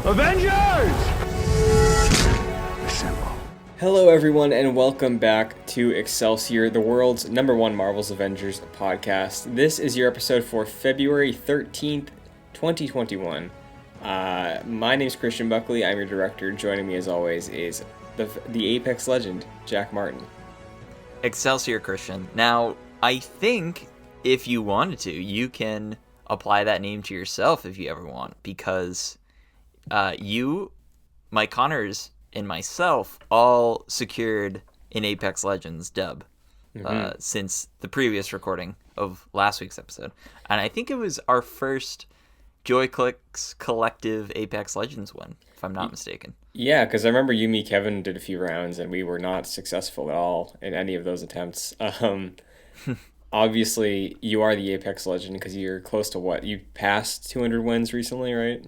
Avengers! Assemble. Hello everyone and welcome back to Excelsior, the world's #1 Marvel's Avengers podcast. This is your episode for February 13th, 2021. My name is Christian Buckley, I'm your director. Joining me as always is the Apex legend, Jack Martin. Excelsior, Christian. Now, I think if you wanted to, you can apply that name to yourself if you ever want, because you, Mike Connors, and myself all secured an Apex Legends dub since the previous recording of last week's episode. And I think it was our first JoyClicks collective Apex Legends win, if I'm not mistaken. Yeah, because I remember you, me, Kevin did a few rounds and we were not successful at all in any of those attempts. Obviously, you are the Apex legend because you're close to what? You passed 200 wins recently, right?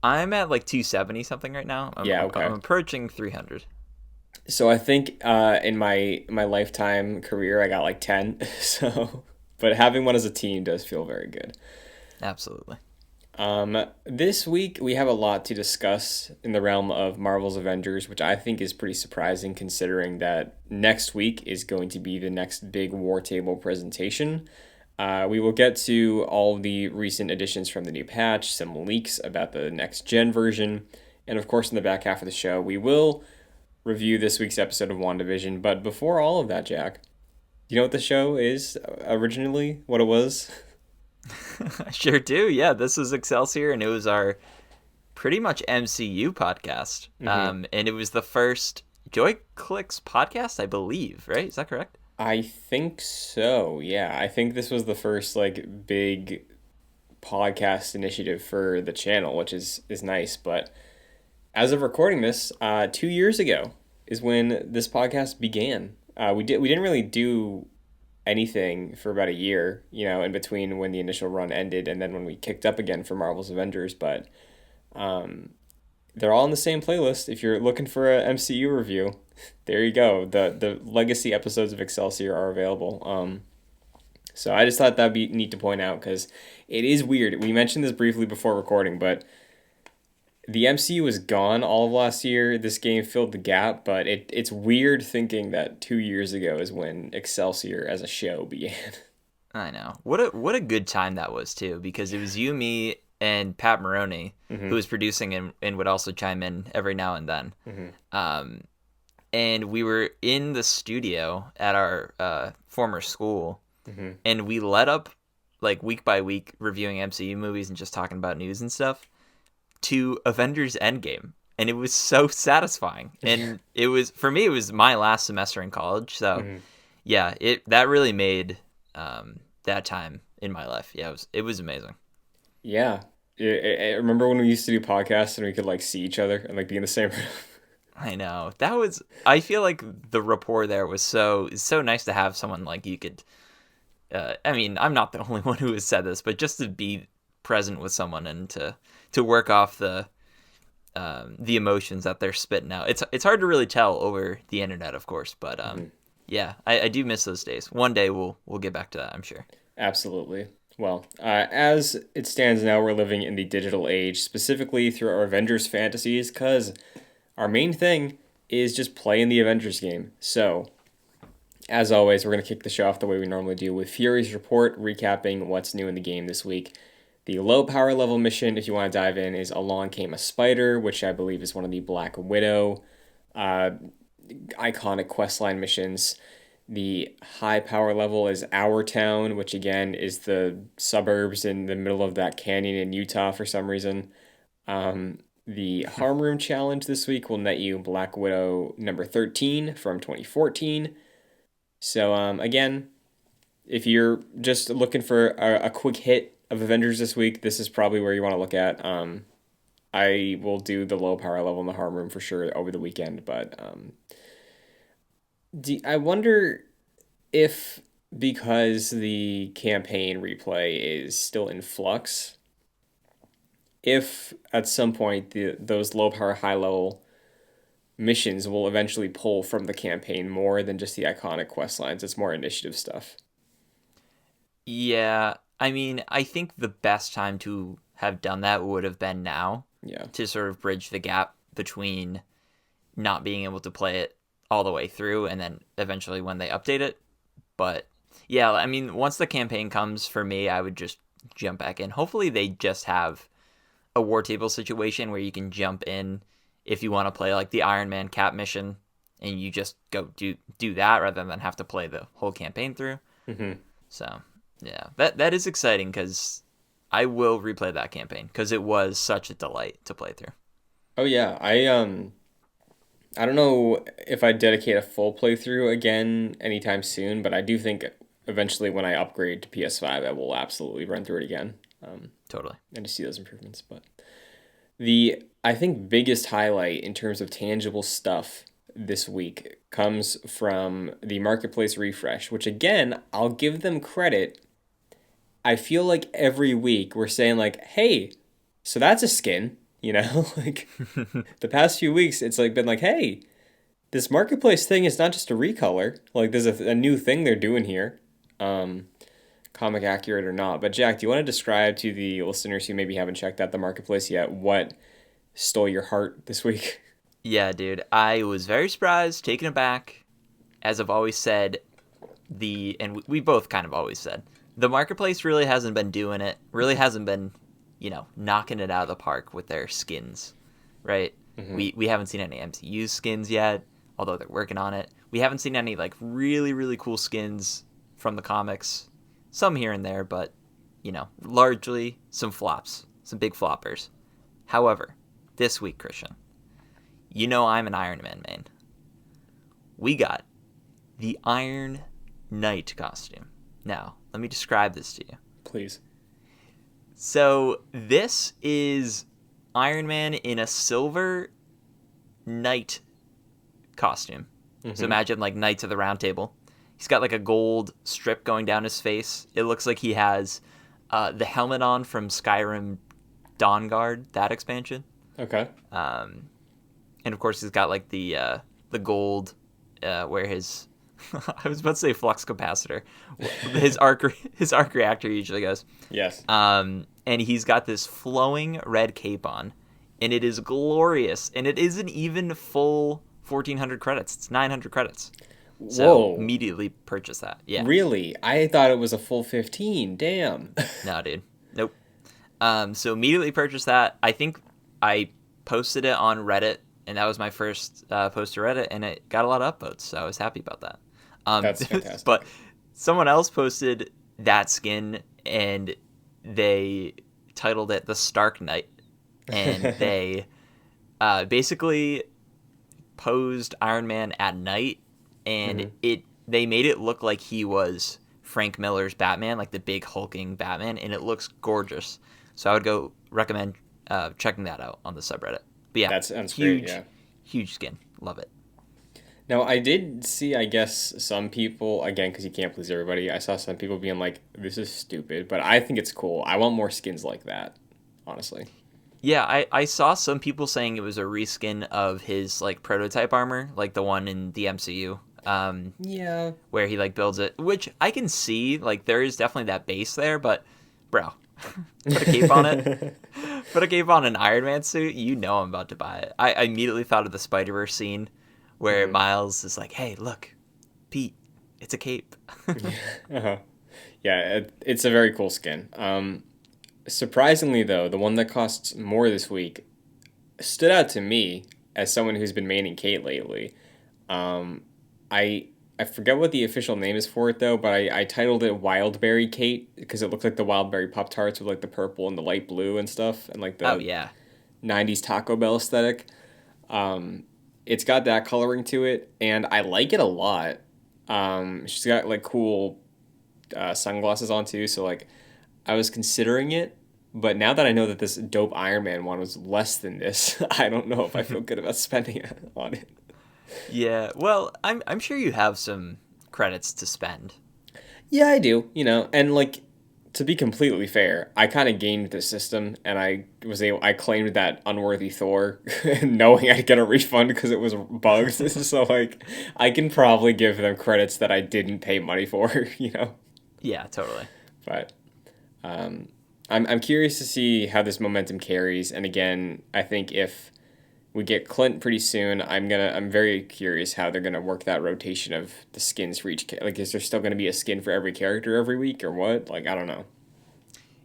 I'm at like 270 something right now. Okay. I'm approaching 300. So I think in my lifetime career, I got like 10. But having one as a team does feel very good. Absolutely. This week we have a lot to discuss in the realm of Marvel's Avengers, which I think is pretty surprising considering that next week is going to be the next big War Table presentation. We will get to all the recent additions from the new patch, some leaks about the next gen version, and of course in the back half of the show we will review this week's episode of WandaVision. But before all of that, Jack, you know what the show is originally, what it was? I sure do. Yeah, this is Excelsior, and it was our pretty much MCU podcast. And it was the first JoyClicks podcast, I believe, right? Is that correct? I think so, yeah. I think this was the first, like, big podcast initiative for the channel, which is nice. But as of recording this, 2 years ago is when this podcast began. We didn't really do anything for about a year, in between when the initial run ended and then when we kicked up again for Marvel's Avengers, but they're all in the same playlist. If you're looking for a MCU review, there you go. The legacy episodes of Excelsior are available. So I just thought that'd be neat to point out because it is weird. We mentioned this briefly before recording, but the MCU was gone all of last year. This game filled the gap, but it's weird thinking that 2 years ago is when Excelsior as a show began. I know. What a good time that was, too, because it was you, me, and Pat Maroney, who was producing and would also chime in every now and then. And we were in the studio at our former school, and we led up, like, week by week, reviewing MCU movies and just talking about news and stuff, to Avengers Endgame, and it was so satisfying. And it was, for me, it was my last semester in college, so yeah, that really made that time in my life. Yeah, it was amazing. Yeah, I remember when we used to do podcasts and we could like see each other and like be in the same room. I know, I feel like the rapport there was so nice to have someone like you could I mean, I'm not the only one who has said this, but just to be present with someone and to work off the emotions that they're spitting out. It's hard to really tell over the internet, of course, but yeah, I do miss those days. One day we'll get back to that, I'm sure. Absolutely. Well, as it stands now, we're living in the digital age, specifically through our Avengers fantasies, because our main thing is just playing the Avengers game. So, as always, we're going to kick the show off the way we normally do with Fury's report, recapping what's new in the game this week. The low power level mission, if you want to dive in, is Along Came a Spider, which I believe is one of the Black Widow iconic questline missions. The high power level is Our Town, which again is the suburbs in the middle of that canyon in Utah for some reason. The Harm Room Challenge this week will net you Black Widow number 13 from 2014. So again, if you're just looking for a quick hit of Avengers this week, this is probably where you want to look at. I will do the low power level in the Harm Room for sure over the weekend, but I wonder if because the campaign replay is still in flux, if at some point those low power, high level missions will eventually pull from the campaign more than just the iconic quest lines. It's more initiative stuff. Yeah, I mean, I think the best time to have done that would have been now Yeah. to sort of bridge the gap between not being able to play it all the way through and then eventually when they update it. But yeah, I mean, once the campaign comes, for me, I would just jump back in. Hopefully they just have a war table situation where you can jump in if you want to play like the Iron Man Cap mission and you just go do that rather than have to play the whole campaign through. Mm-hmm. So yeah, that is exciting because I will replay that campaign because it was such a delight to play through. Oh yeah, I don't know if I dedicate a full playthrough again anytime soon, but I do think eventually when I upgrade to PS5, I will absolutely run through it again. Totally. And to see those improvements. But the I think biggest highlight in terms of tangible stuff this week comes from the marketplace refresh, which again, I'll give them credit. I feel like every week we're saying like, "Hey, so that's a skin." You know, like the past few weeks, it's like been like, hey, this marketplace thing is not just a recolor. Like there's a new thing they're doing here, comic accurate or not. But Jack, do you want to describe to the listeners who maybe haven't checked out the marketplace yet what stole your heart this week? Yeah, dude, I was very surprised, taken aback. As I've always said, and we both kind of always said, the marketplace really hasn't been doing it. Really hasn't been, knocking it out of the park with their skins, right? Mm-hmm. We haven't seen any MCU skins yet, although they're working on it. We haven't seen any like really, really cool skins from the comics. Some here and there, but, largely some flops, some big floppers. However, this week, Christian, I'm an Iron Man main. We got the Iron Knight costume. Now, let me describe this to you. Please. So this is Iron Man in a silver knight costume. Mm-hmm. So imagine like Knights of the Round Table. He's got like a gold strip going down his face. It looks like he has the helmet on from Skyrim Dawnguard, that expansion. Okay. And of course he's got like the gold where his I was about to say flux capacitor. His arc reactor usually goes. Yes. And he's got this flowing red cape on, and it is glorious. And it isn't even full 1,400 credits. It's 900 credits. So Whoa. Immediately purchase that. Yeah. Really? I thought it was a full 15. Damn. No, dude. Nope. So immediately purchase that. I think I posted it on Reddit, and that was my first post to Reddit, and it got a lot of upvotes, so I was happy about that. That's fantastic. But someone else posted that skin, and they titled it the Stark Knight, and they basically posed Iron Man at night, and they made it look like he was Frank Miller's Batman, like the big hulking Batman, and it looks gorgeous. So I would go recommend checking that out on the subreddit. But yeah, that's huge, great, yeah. Huge skin. Love it. Now, I did see, I guess, some people, again, because you can't please everybody, I saw some people being like, this is stupid, but I think it's cool. I want more skins like that, honestly. Yeah, I saw some people saying it was a reskin of his, like, prototype armor, like the one in the MCU. Yeah. Where he, like, builds it, which I can see, like, there is definitely that base there, but, bro, put a cape on it. Put a cape on an Iron Man suit, I'm about to buy it. I immediately thought of the Spider-Verse scene where Miles is like, hey, look, Pete, it's a cape. Uh-huh. Yeah, it's a very cool skin. Surprisingly, though, the one that costs more this week stood out to me as someone who's been maining Kate lately. I forget what the official name is for it, though, but I titled it Wildberry Kate because it looked like the Wildberry Pop-Tarts with, like, the purple and the light blue and stuff, and, like, the 90s Taco Bell aesthetic. It's got that coloring to it, and I like it a lot. She's got, like, cool sunglasses on, too, so, like, I was considering it, but now that I know that this dope Iron Man one was less than this, I don't know if I feel good about spending it on it. Yeah, well, I'm sure you have some credits to spend. Yeah, I do, and, like, to be completely fair, I kind of gamed the system, and I claimed that unworthy Thor, knowing I'd get a refund because it was bugged. So like, I can probably give them credits that I didn't pay money for, Yeah, totally. But, I'm curious to see how this momentum carries. And again, I think if we get Clint pretty soon, I'm very curious how they're gonna work that rotation of the skins for each. Like, is there still gonna be a skin for every character every week or what? Like, I don't know.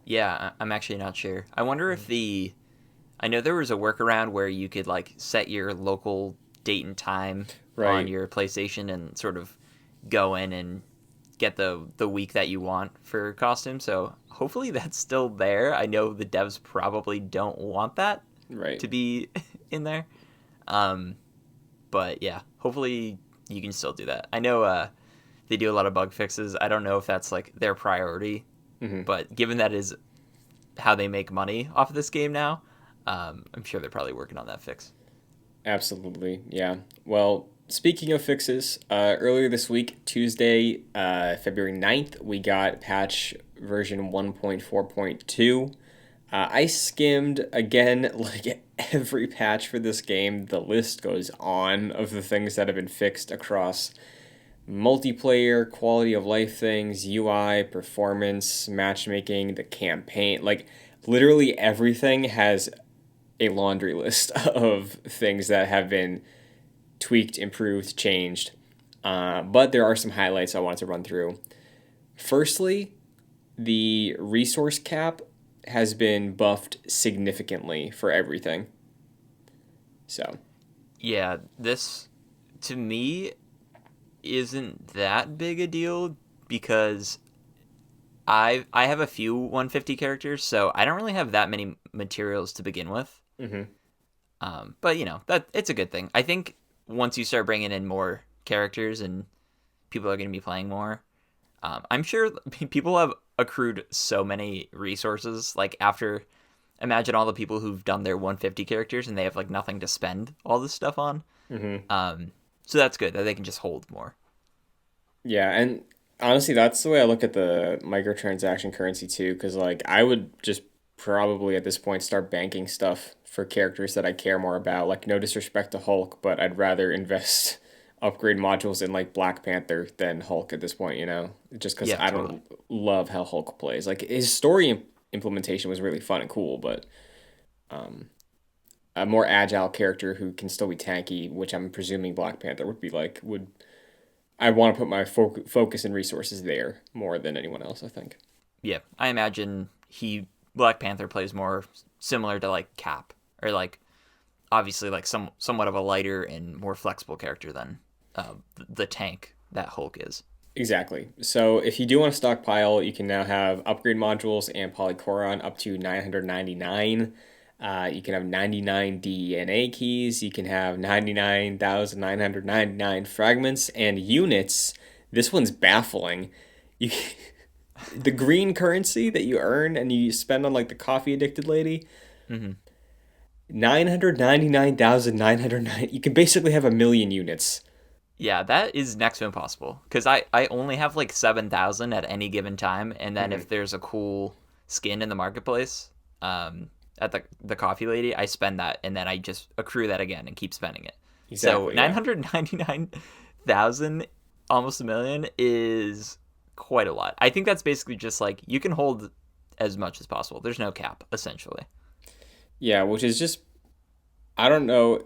Yeah, I'm actually not sure. I wonder if I know there was a workaround where you could like set your local date and time on Right. your PlayStation and sort of go in and get the week that you want for costume. So hopefully that's still there. I know the devs probably don't want that Right. to be in there. Um, but yeah, hopefully you can still do that. I know they do a lot of bug fixes. I don't know if that's like their priority, Hmm. but given that is how they make money off of this game now, I'm sure they're probably working on that fix. Absolutely. Yeah. Well, speaking of fixes, earlier this week, Tuesday, February 9th, we got patch version 1.4.2. I skimmed again, like every patch for this game. The list goes on of the things that have been fixed across multiplayer, quality of life things, UI, performance, matchmaking, the campaign. Like, literally everything has a laundry list of things that have been tweaked, improved, changed. But there are some highlights I want to run through. Firstly, the resource cap has been buffed significantly for everything. So, Yeah, this to me isn't that big a deal because I have a few 150 characters, so I don't really have that many materials to begin with. mhm. But you know that it's a good thing. I think once you start bringing in more characters and people are going to be playing more, I'm sure people have accrued so many resources. Like after, imagine all the people who've done their 150 characters and they have like nothing to spend all this stuff on. Mhm. So that's good that they can just hold more. Yeah, and honestly, that's the way I look at the microtransaction currency too, because like I would just probably at this point start banking stuff for characters that I care more about. Like no disrespect to Hulk, but I'd rather invest upgrade modules in like Black Panther than Hulk at this point, you know? Just because Yeah, I totally. don't love how Hulk plays. Like his story implementation was really fun and cool, but um a more agile character who can still be tanky, which I'm presuming Black Panther would be like, would I want to put my focus and resources there more than anyone else, I think. Yeah, I imagine he Black Panther plays more similar to like Cap or like obviously like somewhat of a lighter and more flexible character than the tank that Hulk is. Exactly. So if you do want to stockpile, you can now have upgrade modules and Polycoron up to 999. You can have 99 DNA keys. You can have 99,999 fragments and units. This one's baffling. You the green currency that you earn and you spend on like the coffee addicted lady, Hmm. 999,909. You can basically have a million units. Yeah, that is next to impossible because I only have like 7,000 at any given time, and then Hmm. if there's a cool skin in the marketplace, at the coffee lady, I spend that, and then I just accrue that again and keep spending it. So Exactly, yeah. 999,000, almost a million, is quite a lot. I think that's basically just like you can hold as much as possible. There's no cap essentially. Yeah, which is just I don't know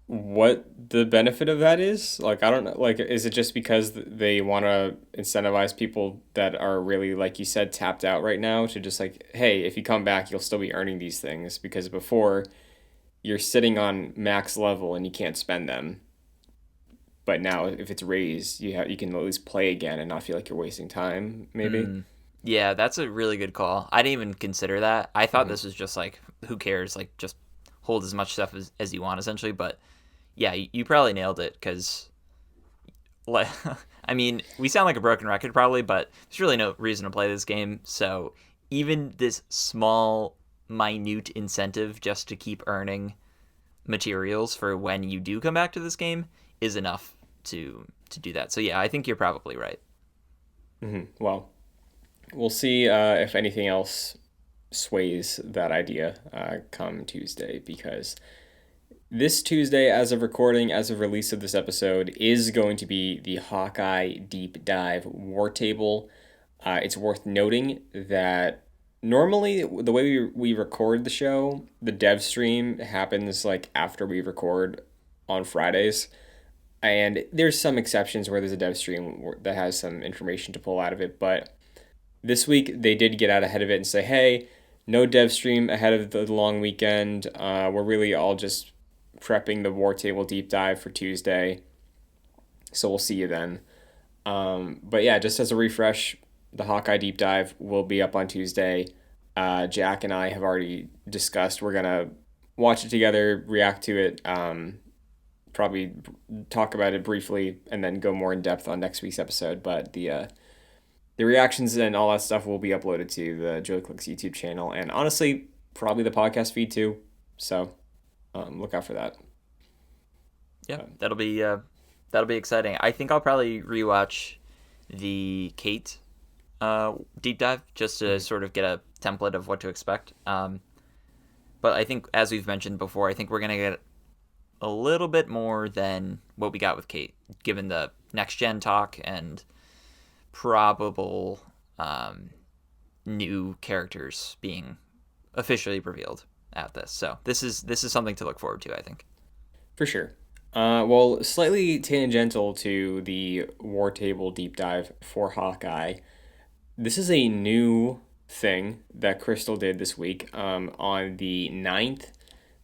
what the benefit of that is. Like I don't know like is it just because they want to incentivize people that are really like you said tapped out right now to just like hey, if you come back, you'll still be earning these things because before you're sitting on max level and you can't spend them. But now if it's raised, you can at least play again and not feel like you're wasting time, maybe. Mm. Yeah, that's a really good call. I didn't even consider that. I thought Hmm. this was just like, who cares? Like, just hold as much stuff as you want, essentially. But yeah, you probably nailed it because, like, I mean, we sound like a broken record probably, but there's really no reason to play this game. So even this small, minute incentive just to keep earning materials for when you do come back to this game is enough to do that. So yeah, I think you're probably right. Hmm. Well, we'll see if anything else sways that idea come Tuesday because this Tuesday, as of recording, as of release of this episode, is going to be the Hawkeye Deep Dive War Table. It's worth noting that normally the way we record the show, the dev stream happens like after we record on Fridays. And there's some exceptions where there's a dev stream that has some information to pull out of it, but this week they did get out ahead of it and say, "Hey, no dev stream ahead of the long weekend. We're really all just prepping the War Table deep dive for Tuesday, so we'll see you then." But yeah, just as a refresh, the Hawkeye deep dive will be up on Tuesday. Jack and I have already discussed we're gonna watch it together, react to it, probably talk about it briefly, and then go more in depth on next week's episode. But the reactions and all that stuff will be uploaded to the Joey Clicks YouTube channel, and honestly, probably the podcast feed too. So look out for that. Yeah, that'll be exciting. I think I'll probably rewatch the Kate deep dive just to sort of get a template of what to expect. But I think, as we've mentioned before, I think we're gonna get a little bit more than what we got with Kate, given the next gen talk and probable new characters being officially revealed at this. So this is something to look forward to, I think. For sure. Well, slightly tangential to the War Table deep dive for Hawkeye. This is a new thing that Crystal did this week. On the 9th,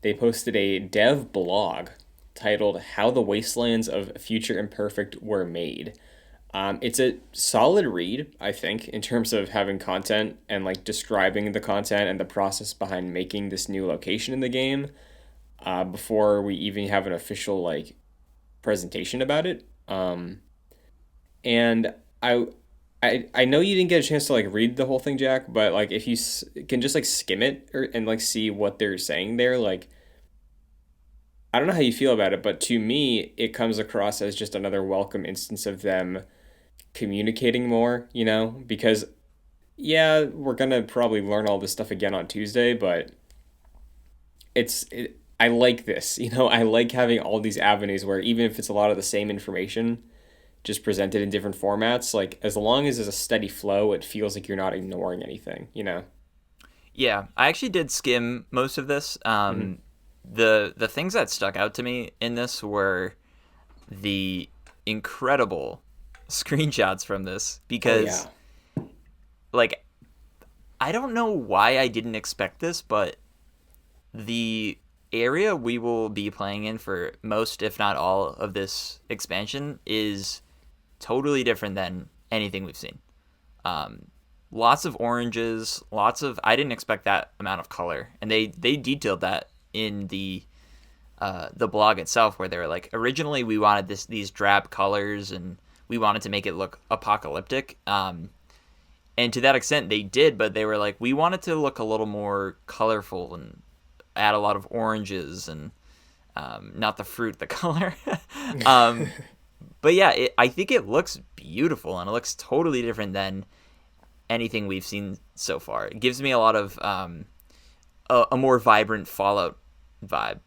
they posted a dev blog titled How the Wastelands of Future Imperfect Were Made. It's a solid read, I think, in terms of having content and like describing the content and the process behind making this new location in the game. Before we even have an official like presentation about it. And I know you didn't get a chance to like read the whole thing, Jack, but like if you can just like skim it and like see what they're saying there, like I don't know how you feel about it, but to me it comes across as just another welcome instance of them communicating more, because yeah, we're gonna probably learn all this stuff again on Tuesday, but I like this, I like having all these avenues where even if it's a lot of the same information, just presented in different formats, like as long as there's a steady flow, it feels like you're not ignoring anything. Yeah, I actually did skim most of this. Mm-hmm. The things that stuck out to me in this were the incredible screenshots from this Oh yeah. because like I don't know why I didn't expect this, but the area we will be playing in for most, if not all, of this expansion is totally different than anything we've seen. Lots of oranges, lots of. I didn't expect that amount of color, and they detailed that in the blog itself, where they were like, originally we wanted these drab colors, and we wanted to make it look apocalyptic. And to that extent, they did, but they were like, we wanted to look a little more colorful and add a lot of oranges and not the fruit, the color. But yeah, I think it looks beautiful and it looks totally different than anything we've seen so far. It gives me a lot of a more vibrant Fallout vibe.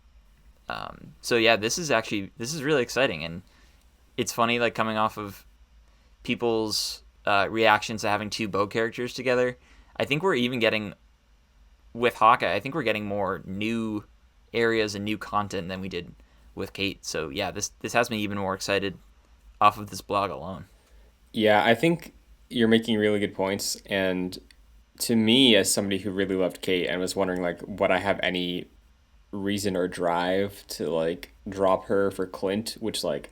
So yeah, this is really exciting, and it's funny like coming off of people's reactions to having two bow characters together. I think we're even getting with Hawkeye. I think we're getting more new areas and new content than we did with Kate. So yeah, this has me even more excited off of this blog alone. Yeah, I think you're making really good points. And to me, as somebody who really loved Kate and was wondering like would I have any reason or drive to like drop her for Clint, which like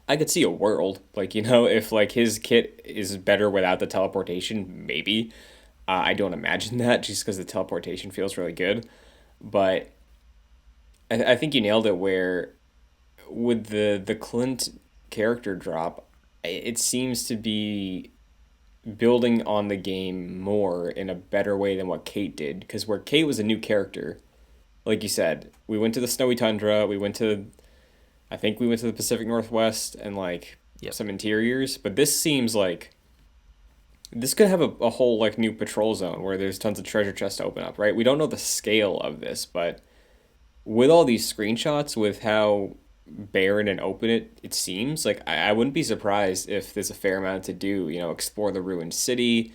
I could see a world like if like his kit is better without the teleportation, maybe. I don't imagine that just because the teleportation feels really good, but I think you nailed it. Where with the Clint character drop, it seems to be building on the game more in a better way than what Kate did. Because where Kate was a new character, like you said, we went to the snowy tundra, I think we went to the Pacific Northwest and like Yep. some interiors, but this seems like this could have a whole like new patrol zone where there's tons of treasure chests to open up, right? We don't know the scale of this, but with all these screenshots, with how barren and open it seems, like I wouldn't be surprised if there's a fair amount to do, explore the ruined city,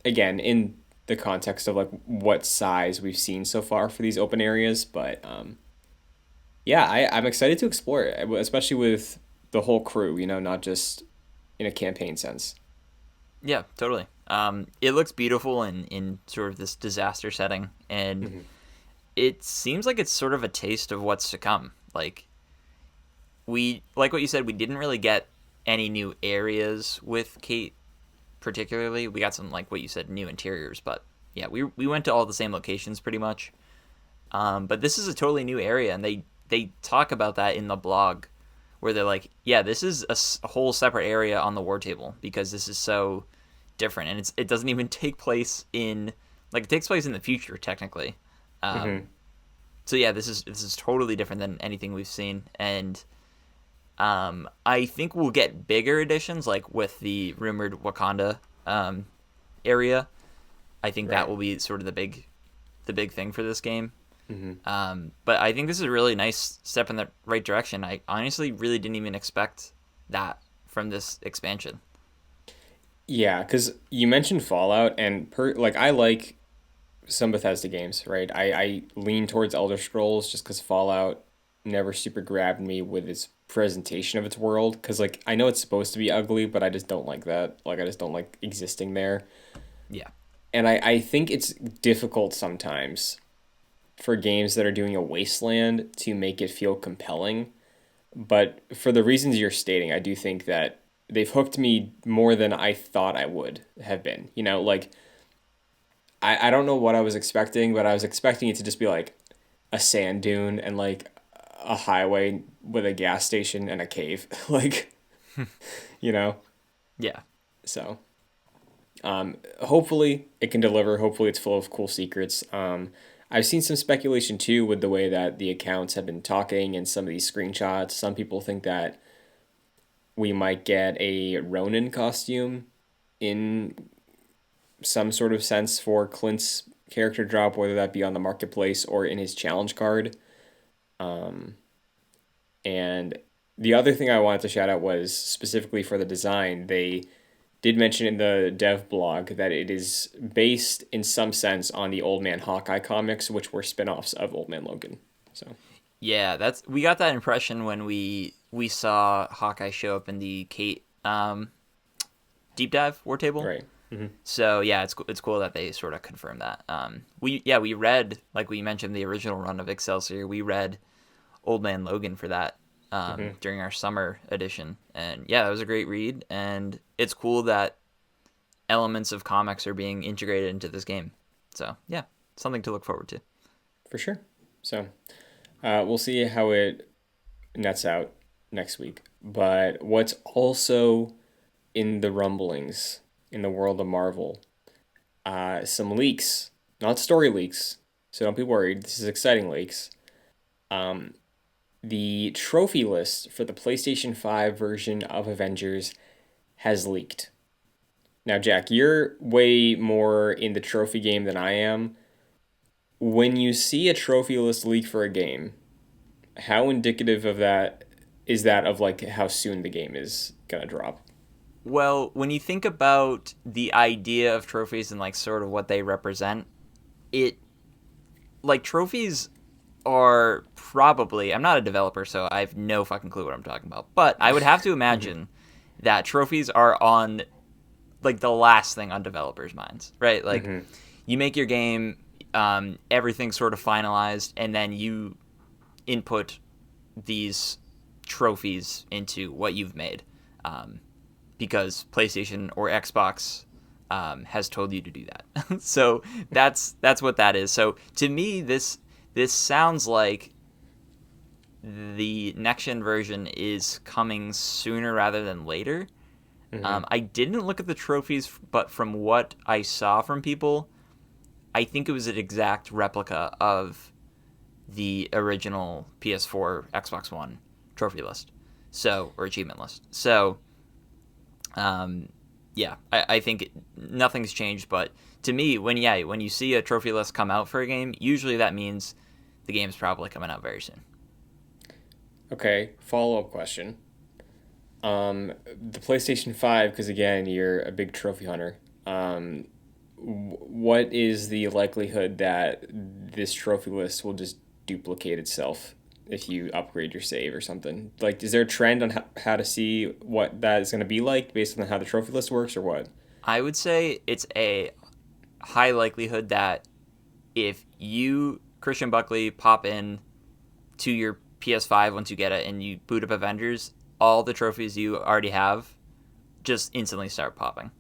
again, in the context of like what size we've seen so far for these open areas. But yeah, I'm excited to explore it, especially with the whole crew, not just in a campaign sense. Yeah, totally. It looks beautiful in sort of this disaster setting, and Hmm. it seems like it's sort of a taste of what's to come. Like what you said, we didn't really get any new areas with Kate particularly. We got some, like what you said, new interiors, but yeah, we went to all the same locations pretty much. But this is a totally new area, and they talk about that in the blog, where they're like, yeah, this is a whole separate area on the war table because this is so different, and it doesn't even take place in like it takes place in the future technically. Um, Hmm. so yeah, this is totally different than anything we've seen, and I think we'll get bigger editions like with the rumored Wakanda um, area. I think that Right. will be sort of the big thing for this game. Hmm. But I think this is a really nice step in the right direction. I honestly really didn't even expect that from this expansion. Yeah, because you mentioned Fallout, and like I like some Bethesda games, right? I lean towards Elder Scrolls just because Fallout never super grabbed me with its presentation of its world. Because like I know it's supposed to be ugly, but I just don't like that. Like I just don't like existing there. Yeah, And I think it's difficult sometimes for games that are doing a wasteland to make it feel compelling. But for the reasons you're stating, I do think that they've hooked me more than I thought I would have been. Like I don't know what I was expecting, but I was expecting it to just be like a sand dune and like a highway with a gas station and a cave. Like, you know? yeah, So hopefully it can deliver. Hopefully it's full of cool secrets. I've seen some speculation too with the way that the accounts have been talking and some of these screenshots. Some people think that we might get a Ronin costume in some sort of sense for Clint's character drop, whether that be on the marketplace or in his challenge card. And the other thing I wanted to shout out was specifically for the design. They did mention in the dev blog that it is based in some sense on the Old Man Hawkeye comics, which were spin-offs of Old Man Logan. So, yeah. That's we got that impression when we saw Hawkeye show up in the Kate deep dive war table. right. Hmm. So yeah, it's cool that they sort of confirmed that. We read, like we mentioned, the original run of Excelsior. We read Old Man Logan for that Hmm. during our summer edition, and yeah, that was a great read. And it's cool that elements of comics are being integrated into this game. So yeah, something to look forward to. For sure. So, we'll see how it nets out next week. But what's also in the rumblings in the world of Marvel, some leaks, not story leaks. So don't be worried. This is exciting leaks. Um, the trophy list for the PlayStation 5 version of Avengers has leaked. Now, Jack, you're way more in the trophy game than I am. When you see a trophy list leak for a game, how indicative of that is that of like how soon the game is gonna drop? Well, when you think about the idea of trophies and like sort of what they represent, it like trophies are probably, I'm not a developer, so I have no fucking clue what I'm talking about. But I would have to Hmm. imagine that trophies are on like the last thing on developers' minds, right? Like Hmm. you make your game, everything's sort of finalized, and then you input these trophies into what you've made, because PlayStation or Xbox has told you to do that. So that's what that is. So to me, this sounds like the next gen version is coming sooner rather than later. Hmm. I didn't look at the trophies, but from what I saw from people, I think it was an exact replica of the original PS4, Xbox One trophy list, so or achievement list. So, um, yeah, I think nothing's changed. But to me, when you see a trophy list come out for a game, usually that means the game's probably coming out very soon. Okay, follow up question. The PlayStation 5, because again, you're a big trophy hunter. what is the likelihood that this trophy list will just duplicate itself if you upgrade your save or something? Like, is there a trend on how to see what that is going to be like based on how the trophy list works, or what? I would say it's a high likelihood that if you, Christian Buckley, pop in to your PS5 once you get it and you boot up Avengers, all the trophies you already have just instantly start popping.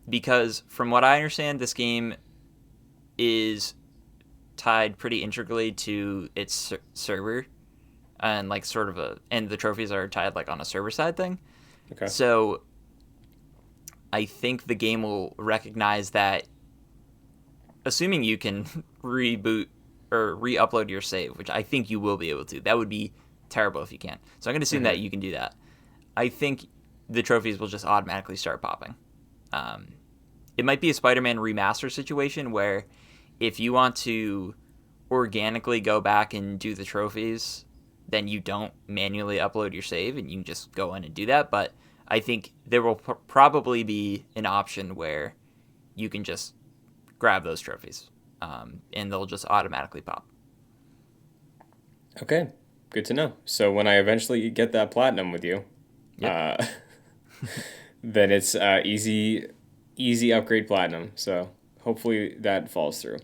Because from what I understand, this game is tied pretty integrally to its server, and like sort of and the trophies are tied like on a server side thing. Okay. So I think the game will recognize that, assuming you can reboot or re-upload your save, which I think you will be able to. That would be terrible if you can't. So I'm going to assume that you can do that. I think the trophies will just automatically start popping. It might be a Spider-Man remaster situation where if you want to organically go back and do the trophies, then you don't manually upload your save and you can just go in and do that. But I think there will probably be an option where you can just grab those trophies, and they'll just automatically pop. Okay, good to know. So when I eventually get that platinum with you, Yep. then it's easy upgrade platinum. So hopefully that falls through.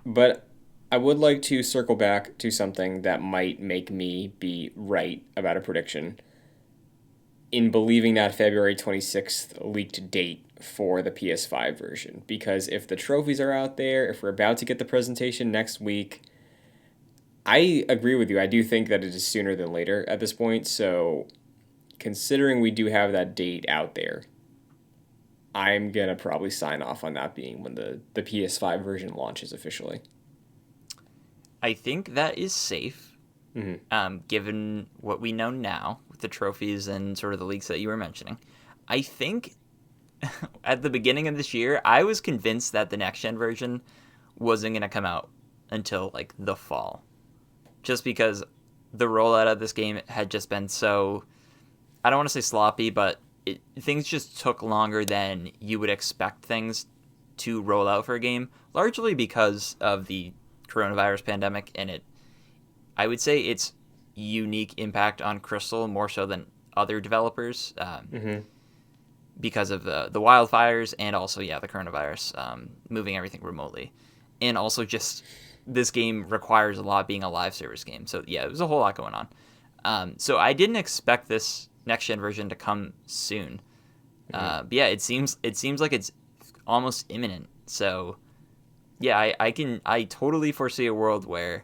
But I would like to circle back to something that might make me be right about a prediction in believing that February 26th leaked date for the PS5 version. Because if the trophies are out there, if we're about to get the presentation next week, I agree with you. I do think that it is sooner than later at this point. So considering we do have that date out there, I'm going to probably sign off on that being when the PS5 version launches officially. I think that is safe, given what we know now with the trophies and sort of the leaks that you were mentioning. I think at the beginning of this year, I was convinced that the next-gen version wasn't going to come out until, like, the fall. Just because the rollout of this game had just been so, I don't want to say sloppy, but things just took longer than you would expect things to roll out for a game, largely because of the coronavirus pandemic and I would say its unique impact on Crystal more so than other developers, because of the wildfires and also the coronavirus, moving everything remotely, and also just this game requires a lot being a live service game. So it was a whole lot going on. So I didn't expect this next gen version to come soon. But it seems like it's almost imminent. So I totally foresee a world where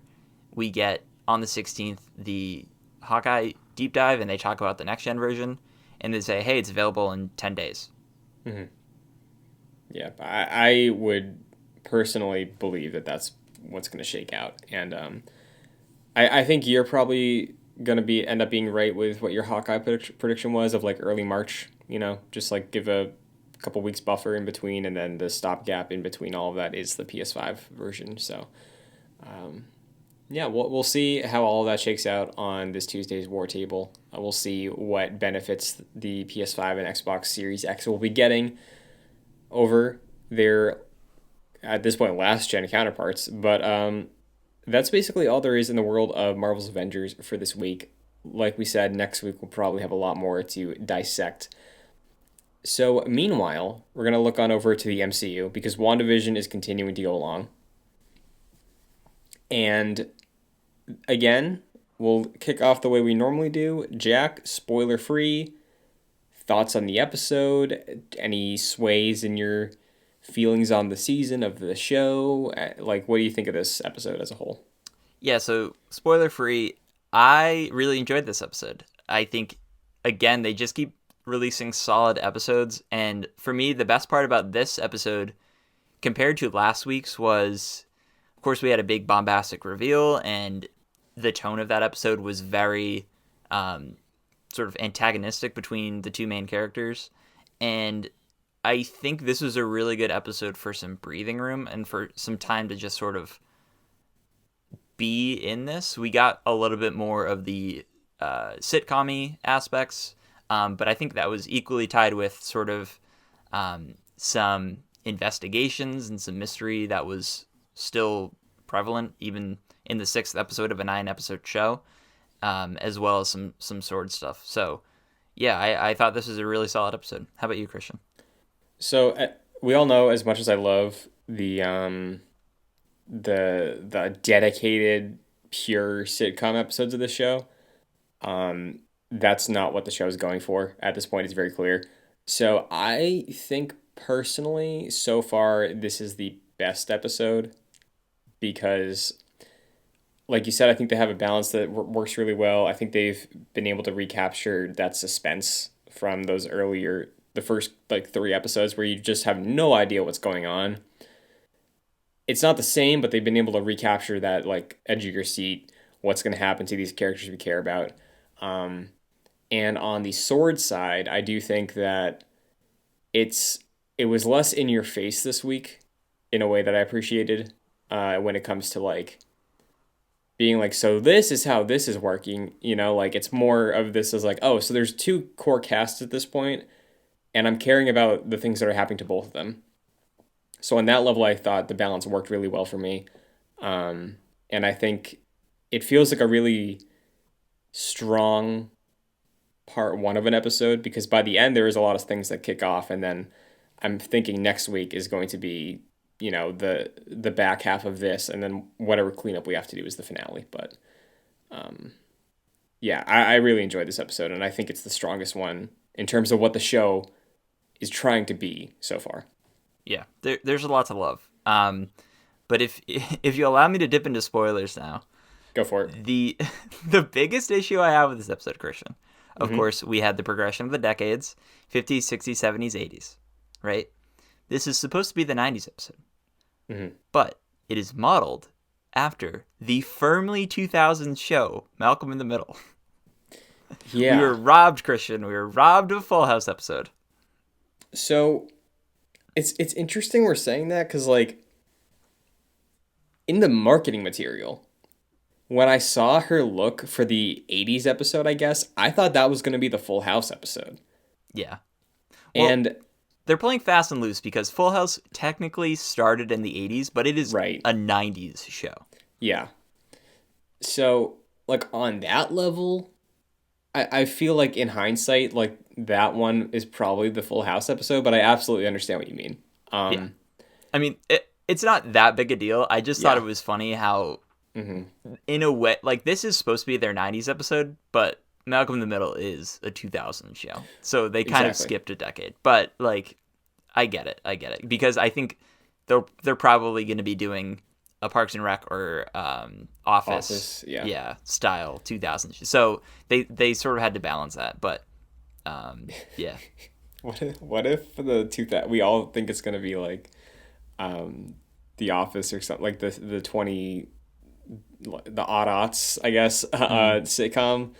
we get on the 16th the Hawkeye deep dive and they talk about the next gen version and they say, hey, it's available in 10 days. Yeah, I would personally believe that that's what's going to shake out. And I think you're probably going to end up being right with what your Hawkeye prediction was of like early March, just like give a couple weeks buffer in between, and then the stopgap in between all of that is the PS5 version. So, we'll see how all of that shakes out on this Tuesday's War Table. We'll see what benefits the PS5 and Xbox Series X will be getting over their, at this point, last gen counterparts. But that's basically all there is in the world of Marvel's Avengers for this week. Like we said, next week we'll probably have a lot more to dissect. So, meanwhile, we're going to look on over to the MCU because WandaVision is continuing to go along. And, again, we'll kick off the way we normally do. Jack, spoiler-free, thoughts on the episode, any sways in your feelings on the season of the show? Like, what do you think of this episode as a whole? Yeah, so, spoiler-free, I really enjoyed this episode. I think, again, they just keep releasing solid episodes, and for me the best part about this episode compared to last week's was, of course, we had a big bombastic reveal and the tone of that episode was very sort of antagonistic between the two main characters, and I think this was a really good episode for some breathing room and for some time to just sort of be in this. We got a little bit more of the sitcom-y aspects, but I think that was equally tied with sort of some investigations and some mystery that was still prevalent even in the 6th episode of a 9-episode show, as well as some sword stuff. So yeah, I thought this was a really solid episode. How about you, Christian? So we all know, as much as I love the dedicated pure sitcom episodes of this show, that's not what the show is going for at this point. It's very clear. So I think personally, so far, this is the best episode because, like you said, I think they have a balance that works really well. I think they've been able to recapture that suspense from those earlier, the first like 3 episodes where you just have no idea what's going on. It's not the same, but they've been able to recapture that like edge of your seat, what's going to happen to these characters we care about. And on the sword side, I do think that it was less in your face this week in a way that I appreciated when it comes to like being like, so this is how this is working, like it's more of this as like, oh, so there's 2 core casts at this point, and I'm caring about the things that are happening to both of them. So on that level, I thought the balance worked really well for me. And I think it feels like a really strong part 1 of an episode, because by the end there is a lot of things that kick off, and then I'm thinking next week is going to be the back half of this, and then whatever cleanup we have to do is the finale. But yeah, I really enjoyed this episode, and I think it's the strongest one in terms of what the show is trying to be so far. Yeah, there's a lot to love. But if you allow me to dip into spoilers now, go for it. The biggest issue I have with this episode, Christian, of course, we had the progression of the decades, 50s, 60s, 70s, 80s, right? This is supposed to be the 90s episode. But it is modeled after the firmly 2000s show, Malcolm in the Middle. Yeah. We were robbed, Christian. We were robbed of a Full House episode. So it's interesting we're saying that, because like in the marketing material, when I saw her look for the 80s episode, I guess, I thought that was going to be the Full House episode. Yeah. Well, and they're playing fast and loose because Full House technically started in the 80s, but it is right. a 90s show. Yeah. So, like, on that level, I feel like in hindsight, like, that one is probably the Full House episode, but I absolutely understand what you mean. Yeah. I mean, it's not that big a deal. I just thought it was funny how, in a way, like, this is supposed to be their 90s episode, but Malcolm in the Middle is a 2000 show. So they kind of skipped a decade. But, like, I get it. Because I think they're probably going to be doing a Parks and Rec or Office style 2000. So they sort of had to balance that. But, yeah. What if we all think it's going to be like The Office or something, like the 20, the odd-aughts, I guess, sitcom.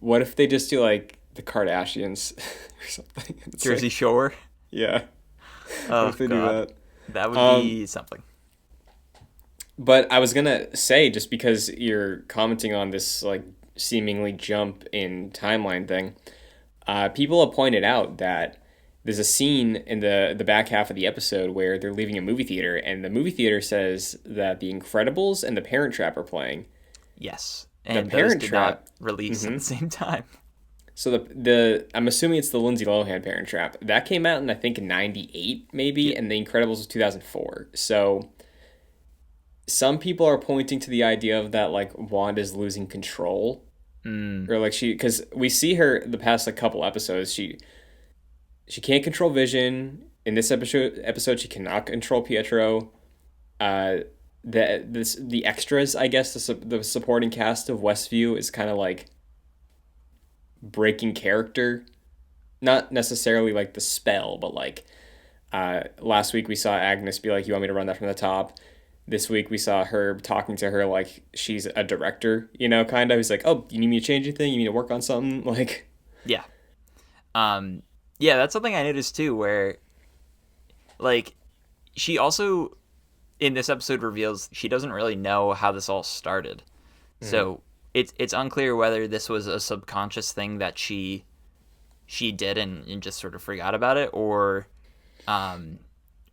What if they just do like the Kardashians or something? It's Jersey like, Shore? Yeah. Oh, what if they God. do that? That would be something. But I was going to say, just because you're commenting on this like seemingly jump in timeline thing, people have pointed out that there's a scene in the back half of the episode where they're leaving a movie theater, and the movie theater says that The Incredibles and The Parent Trap are playing. Yes. And the Parent those did Trap not release at the same time. So the I'm assuming it's the Lindsay Lohan Parent Trap. That came out in, I think, 98 maybe, and The Incredibles was 2004. So some people are pointing to the idea of that like Wanda's losing control. Or like because we see her the past like couple episodes, she can't control Vision. In this episode she cannot control Pietro. The extras, I guess, the supporting cast of Westview is kind of like breaking character, not necessarily like the spell, but like last week we saw Agnes be like, you want me to run that from the top? This week we saw her talking to her like she's a director, kind of. He's like, oh, you need me to change anything? You need to work on something? Like, yeah. Yeah, that's something I noticed too, where like she also in this episode reveals she doesn't really know how this all started. So it's unclear whether this was a subconscious thing that she she did and just sort of forgot about it, um,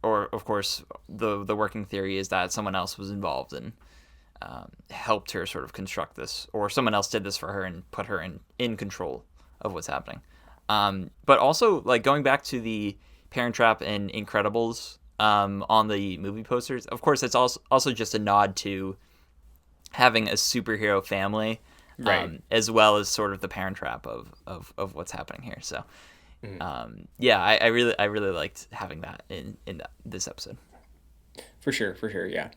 or of course the working theory is that someone else was involved and helped her sort of construct this, or someone else did this for her and put her in control of what's happening. But also, like, going back to the Parent Trap and Incredibles on the movie posters, of course, it's also just a nod to having a superhero family, Right. as well as sort of the Parent Trap of what's happening here. So, yeah, I really liked having that in this episode. For sure, for sure, yeah.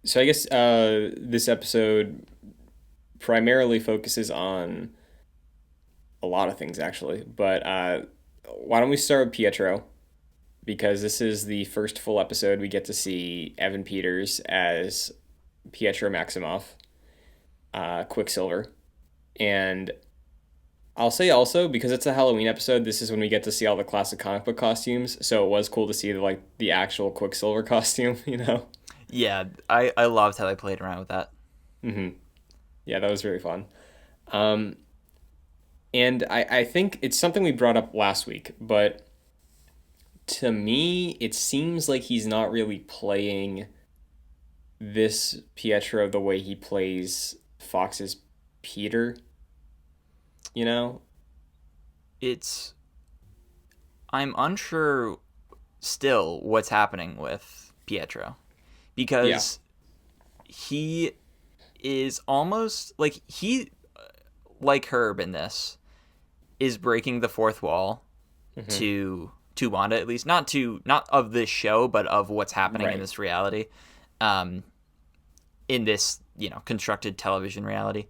So I guess this episode primarily focuses on a lot of things actually, but why don't we start with Pietro? Because this is the first full episode we get to see Evan Peters as Pietro Maximoff, Quicksilver, and I'll say also because it's a Halloween episode, this is when we get to see all the classic comic book costumes. So it was cool to see the actual Quicksilver costume, you know. Yeah, I loved how they played around with that. Yeah, that was really fun. Um, and I think it's something we brought up last week, but to me, it seems like he's not really playing this Pietro the way he plays Fox's Peter, you know? It's I'm unsure still what's happening with Pietro Yeah. because he is almost like he like Herb in this is breaking the fourth wall to Wanda, at least not of this show but of what's happening in Right. this reality, um in this constructed television reality.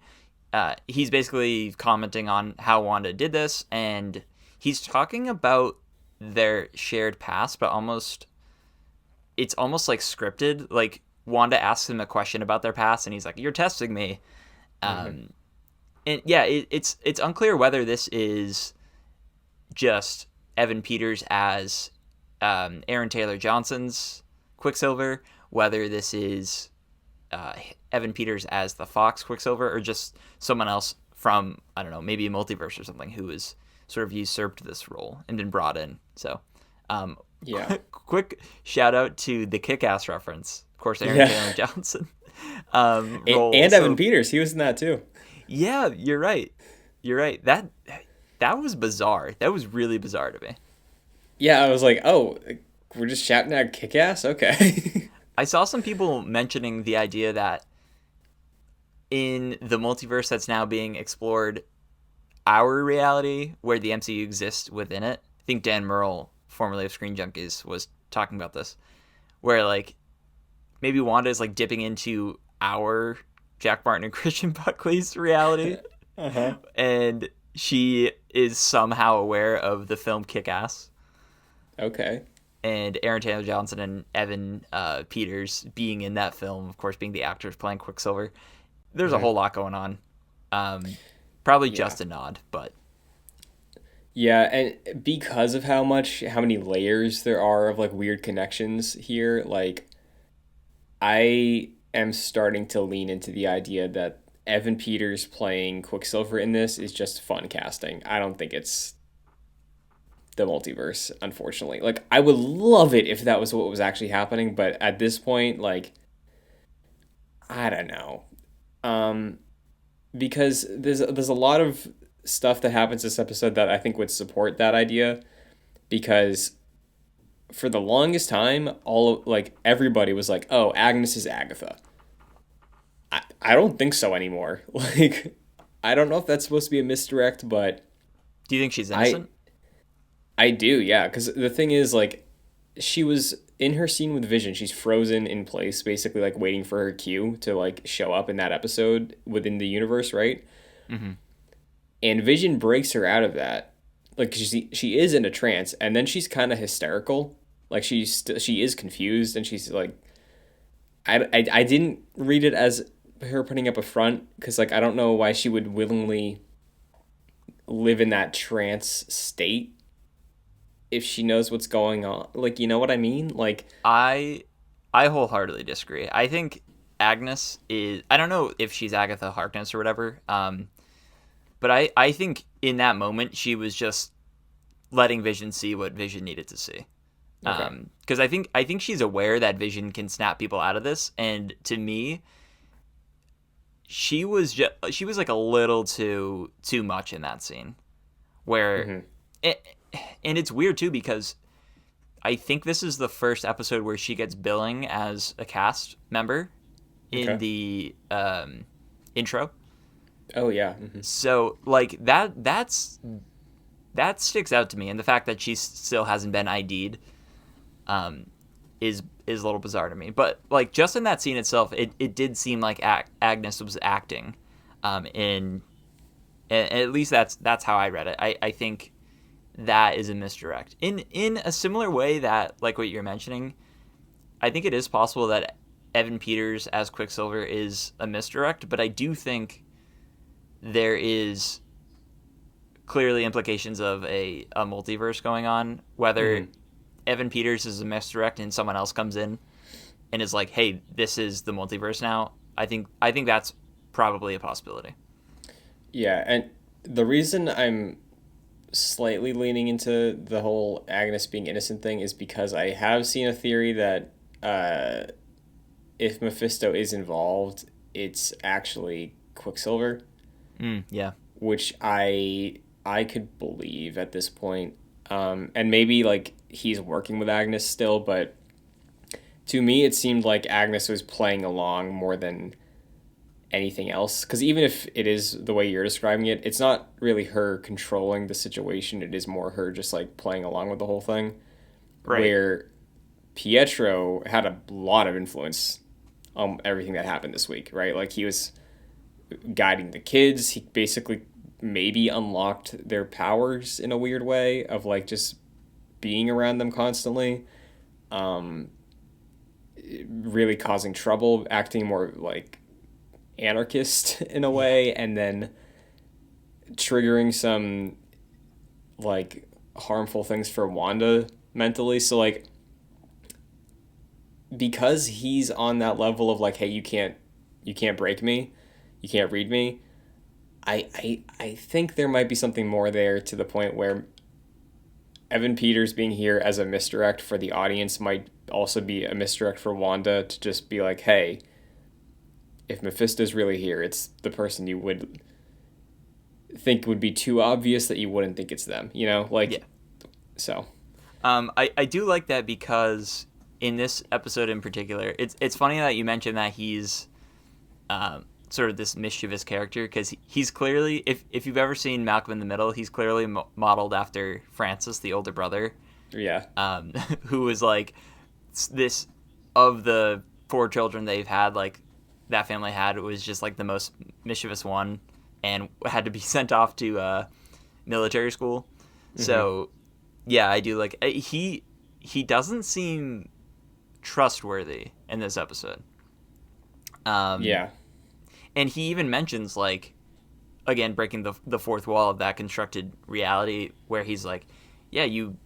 He's basically commenting on how Wanda did this, and he's talking about their shared past, but it's almost like scripted. Like, Wanda asks him a question about their past, and he's like, "You're testing me." Um, and yeah, it's unclear whether this is just Evan Peters as Aaron Taylor Johnson's Quicksilver, whether this is Evan Peters as the Fox Quicksilver, or just someone else from, I don't know, maybe a multiverse or something, who has sort of usurped this role and been brought in. So, Yeah. quick shout out to the Kick-Ass reference. Of course, Aaron Yeah. Taylor Johnson And, role. and Evan So, Peters, he was in that too. yeah, you're right. You're right. That was bizarre. That was really bizarre to me. Yeah, I was like, oh, we're just shouting out kick ass? Okay. I saw some people mentioning the idea that in the multiverse that's now being explored, our reality where the MCU exists within it. I think Dan Murrell, formerly of Screen Junkies, was talking about this, where like maybe Wanda is like dipping into our Jack Martin and Christian Buckley's reality, Uh-huh. and she is somehow aware of the film Kick-Ass, Okay. and Aaron Taylor Johnson and Evan Peters being in that film, of course, being the actors playing Quicksilver. There's a whole lot going on. Probably Yeah. just a nod, but Yeah, and because of how many layers there are of like weird connections here, like I am starting to lean into the idea that Evan Peters playing Quicksilver in this is just fun casting. I don't think it's the multiverse, unfortunately. Like I would love it if that was what was actually happening, but at this point, like I don't know. Um because there's a lot of stuff that happens this episode that I think would support that idea because for the longest time everybody was like, "Oh, Agnes is Agatha." I don't think so anymore. Like I don't know if that's supposed to be a misdirect, but do you think she's I innocent? I do, yeah, cuz the thing is like she was in her scene with Vision, she's frozen in place basically like waiting for her cue to like show up in that episode within the universe, right? And Vision breaks her out of that. Like she is in a trance, and then she's kind of hysterical. Like she is confused, and she's like, I didn't read it as her putting up a front because like I don't know why she would willingly live in that trance state if she knows what's going on. Like you know what I mean? Like I I wholeheartedly disagree. I think Agnes is. I don't know if she's Agatha Harkness or whatever. But I think in that moment she was just letting Vision see what Vision needed to see. Okay. Because I think she's aware that Vision can snap people out of this, and to me, she was like a little too much in that scene where Mm-hmm. it, and it's weird too because I think this is the first episode where she gets billing as a cast member in Okay. the intro. Oh yeah. Mm-hmm. So like that sticks out to me, and the fact that she still hasn't been ID'd um, is a little bizarre to me. But like just in that scene itself, it did seem like Agnes was acting, in and at least that's how I read it. I think that is a misdirect in a similar way that like what you're mentioning. I think it is possible that Evan Peters as Quicksilver is a misdirect, but I do think there is clearly implications of a multiverse going on. Whether Mm-hmm. Evan Peters is a misdirect and someone else comes in and is like, "Hey, this is the multiverse now." I think that's probably a possibility. Yeah, and the reason I'm slightly leaning into the whole Agnes being innocent thing is because I have seen a theory that uh, if Mephisto is involved, it's actually Quicksilver, Yeah. which I could believe at this point. And maybe like he's working with Agnes still, but to me it seemed like Agnes was playing along more than anything else. Because even if it is the way you're describing it, it's not really her controlling the situation. It is more her just like playing along with the whole thing. Right. Where Pietro had a lot of influence on everything that happened this week, right? Like he was guiding the kids. He basically maybe unlocked their powers in a weird way of like just being around them constantly, um, really causing trouble, acting more like anarchist in a Yeah. way, and then triggering some like harmful things for Wanda mentally. So like because he's on that level of like, hey, you can't break me, you can't read me. I think there might be something more there to the point where Evan Peters being here as a misdirect for the audience might also be a misdirect for Wanda to just be like, hey, if Mephisto's really here, it's the person you would think would be too obvious that you wouldn't think it's them, you know? Yeah. Like, so. I do like that because in this episode in particular, it's funny that you mentioned that he's sort of this mischievous character because he's clearly, if you've ever seen Malcolm in the Middle, he's clearly modeled after Francis, the older brother, Yeah. who was like this of the four children they've had, like that family had, was just like the most mischievous one and had to be sent off to military school. So yeah, I do like he doesn't seem trustworthy in this episode. Yeah. And he even mentions like again breaking the fourth wall of that constructed reality where he's like, yeah, you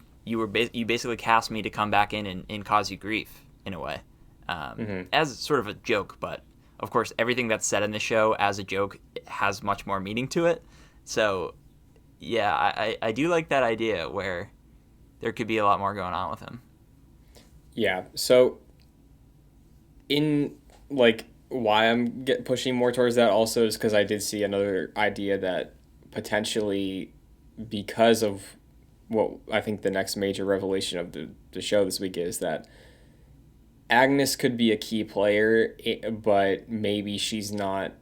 basically cast me to come back in and cause you grief in a way, as sort of a joke. But of course, everything that's said in the show as a joke has much more meaning to it. So yeah, I do like that idea where there could be a lot more going on with him. Yeah. So, in like why pushing more towards that also is because I did see another idea that potentially because of what I think the next major revelation of the show this week is that Agnes could be a key player, but maybe she's not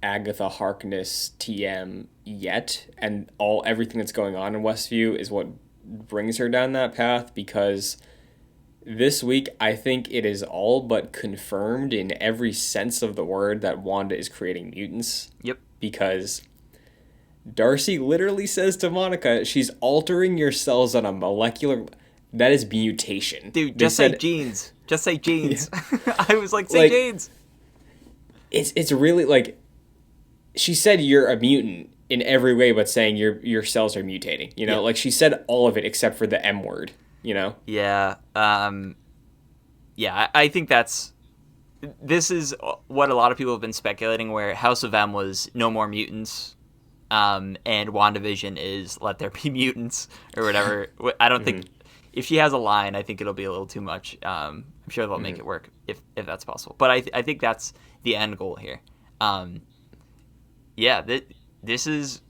Agatha Harkness TM yet, and everything that's going on in Westview is what brings her down that path because this week I think it is all but confirmed in every sense of the word that Wanda is creating mutants Yep. because Darcy literally says to Monica, she's altering your cells on a molecular. That is mutation. Dude, They just say said genes. Just say genes. I was like, say Like- genes. it's really like she said you're a mutant in every way, but saying your cells are mutating. You know, Yeah. like she said all of it except for the M word. You know. Yeah. Yeah, I think that's this is what a lot of people have been speculating, where House of M was no more mutants, and WandaVision is let there be mutants or whatever. I don't think if she has a line, I think it'll be a little too much. I'm sure they'll make it work if that's possible. But I think that's the end goal here. Yeah, this is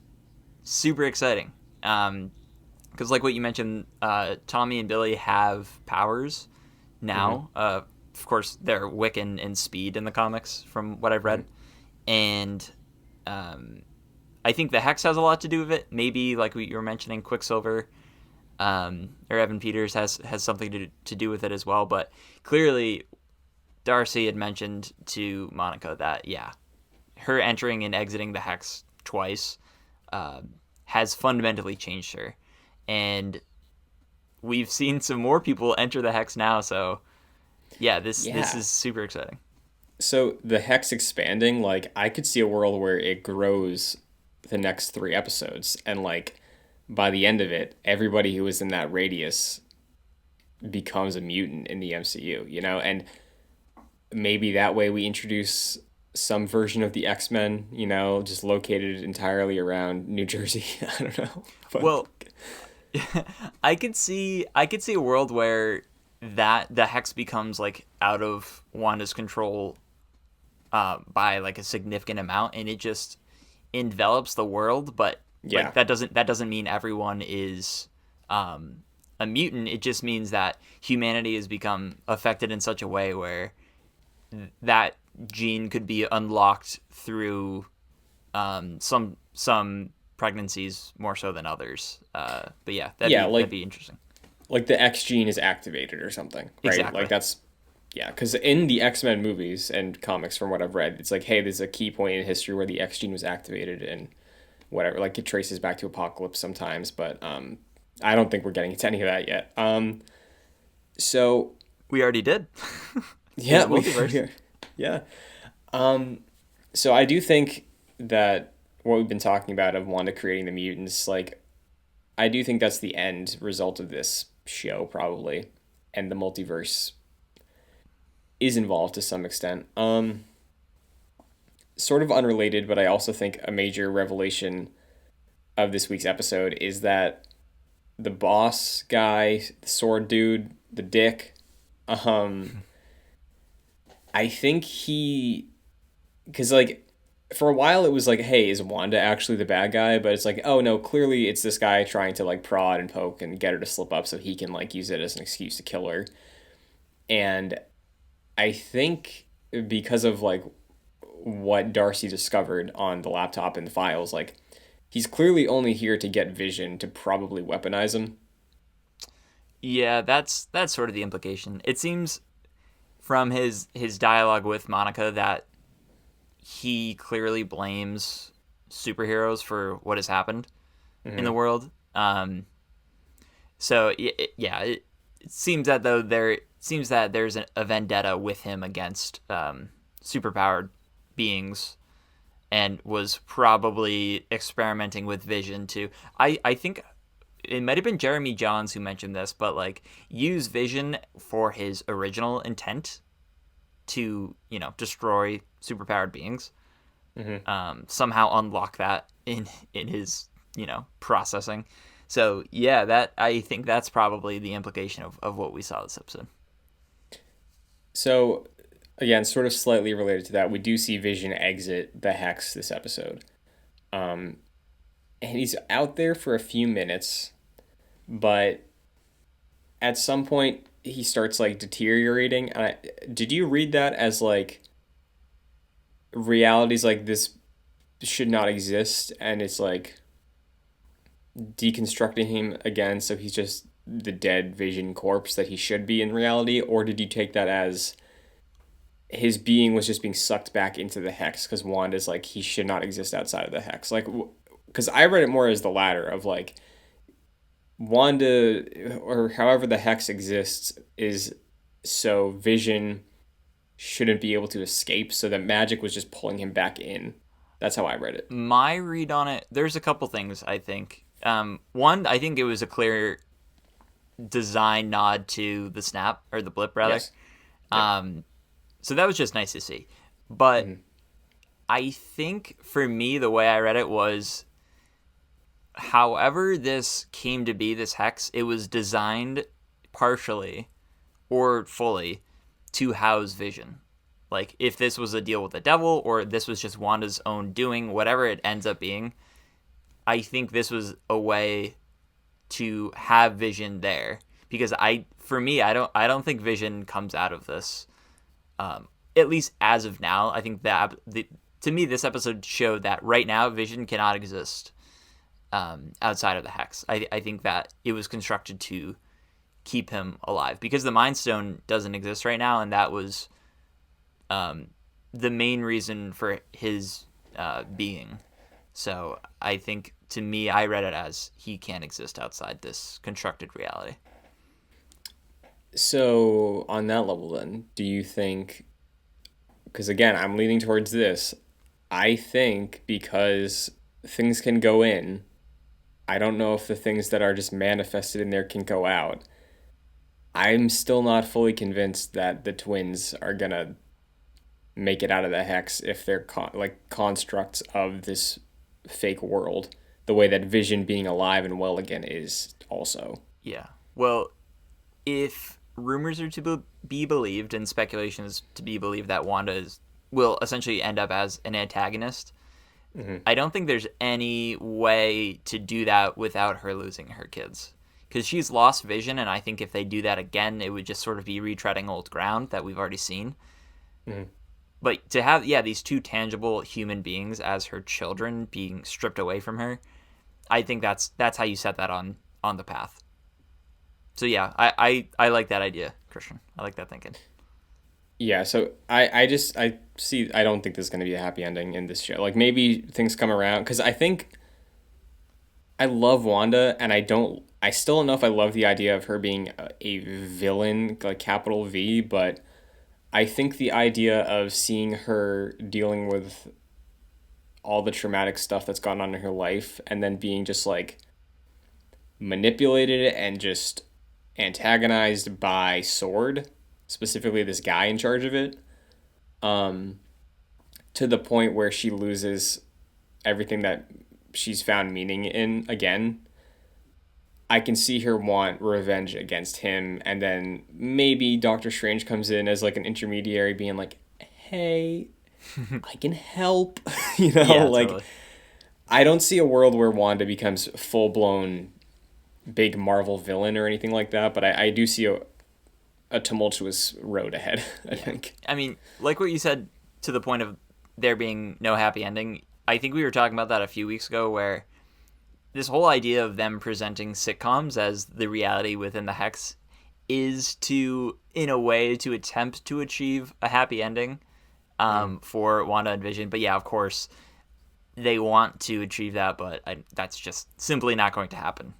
super exciting. Because like what you mentioned, Tommy and Billy have powers now. Of course, they're Wiccan and Speed in the comics, from what I've read, and I think the Hex has a lot to do with it. Maybe like you were mentioning, Quicksilver or Evan Peters has something to do with it as well. But clearly, Darcy had mentioned to Monica that her entering and exiting the Hex twice has fundamentally changed her, and we've seen some more people enter the Hex now. So this is super exciting. So the Hex expanding, like, I could see a world where it grows the next 3 episodes, and like by the end of it, everybody who was in that radius becomes a mutant in the MCU, and maybe that way we introduce some version of the X-Men, just located entirely around New Jersey. I don't know. But... Well, I could see a world where the Hex becomes like out of Wanda's control by like a significant amount, and it just envelops the world. But like that doesn't mean everyone is a mutant. It just means that humanity has become affected in such a way where that gene could be unlocked through some pregnancies more so than others. But that'd be interesting. Like the X gene is activated or something, right? Exactly. Like that's because in the X-Men movies and comics, from what I've read, it's like, hey, there's a key point in history where the X gene was activated and whatever. Like it traces back to Apocalypse sometimes, but I don't think we're getting into any of that yet. So we already did. Yeah, yeah. So I do think that what we've been talking about of Wanda creating the mutants, like, I do think that's the end result of this show, probably, and the multiverse is involved to some extent. Sort of unrelated, but I also think a major revelation of this week's episode is that the boss guy, the sword dude, the dick, I think because like for a while it was like, hey, is Wanda actually the bad guy? But it's like, oh no, clearly it's this guy trying to like prod and poke and get her to slip up so he can like use it as an excuse to kill her. And I think because of like what Darcy discovered on the laptop and the files, like he's clearly only here to get Vision to probably weaponize him. Yeah, that's sort of the implication. It seems from his dialogue with Monica that he clearly blames superheroes for what has happened in the world. So it seems that there's a vendetta with him against superpowered beings, and was probably experimenting with Vision too. I think it might have been Jeremy Johns who mentioned this, but like use Vision for his original intent to, destroy superpowered beings. Somehow unlock that in his, processing. So I think that's probably the implication of what we saw this episode. So again, sort of slightly related to that, we do see Vision exit the Hex this episode. And he's out there for a few minutes, but at some point he starts like deteriorating. Did you read that as like realities like this should not exist, and it's like deconstructing him again, so he's just the dead Vision corpse that he should be in reality? Or did you take that as his being was just being sucked back into the Hex because Wanda's like, he should not exist outside of the Hex? Like, because I read it more as the latter of like, Wanda, or however the Hex exists, is so Vision shouldn't be able to escape, so that magic was just pulling him back in. That's how I read it. My read on it, there's a couple things, I think. One, I think it was a clear design nod to the snap, or the blip, rather. Yes. So that was just nice to see. But Mhm. I think for me, the way I read it was, however this came to be, this hex, it was designed partially or fully to house Vision. Like, if this was a deal with the devil or this was just Wanda's own doing, whatever it ends up being, I think this was a way to have Vision there. Because for me, I don't think Vision comes out of this. At least as of now, I think that to me, this episode showed that right now, Vision cannot exist outside of the hex. I think that it was constructed to keep him alive because the Mind Stone doesn't exist right now, and that was the main reason for his being. So I think, to me, I read it as he can't exist outside this constructed reality. So on that level, then, do you think? Because again, I'm leaning towards this. I think because things can go in, I don't know if the things that are just manifested in there can go out. I'm still not fully convinced that the twins are gonna make it out of the hex if they're like constructs of this fake world, the way that Vision being alive and well again is also. Yeah. Well, if rumors are to be believed and speculations to be believed that will essentially end up as an antagonist, Hmm. I don't think there's any way to do that without her losing her kids. Because she's lost Vision, and I think if they do that again, it would just sort of be retreading old ground that we've already seen. Hmm. But to have, yeah, these two tangible human beings as her children being stripped away from her, I think that's how you set that on the path. So yeah, I like that idea, Christian. I like that thinking. Yeah, so I see I don't think there's going to be a happy ending in this show. Like maybe things come around cuz I think I love Wanda and I still don't know if I love the idea of her being a villain like capital V, but I think the idea of seeing her dealing with all the traumatic stuff that's gone on in her life and then being just like manipulated and just antagonized by Sword, specifically this guy in charge of it, um, to the point where she loses everything that she's found meaning in again. I can see her want revenge against him, and then maybe Doctor Strange comes in as like an intermediary, being like, "Hey, I can help," Yeah, like totally. I don't see a world where Wanda becomes full blown big Marvel villain or anything like that, but I do see a tumultuous road ahead, I Yeah. think. I mean, like what you said to the point of there being no happy ending, I think we were talking about that a few weeks ago where this whole idea of them presenting sitcoms as the reality within the hex is to, in a way, to attempt to achieve a happy ending Mm. for Wanda and Vision. But yeah, of course, they want to achieve that, but that's just simply not going to happen.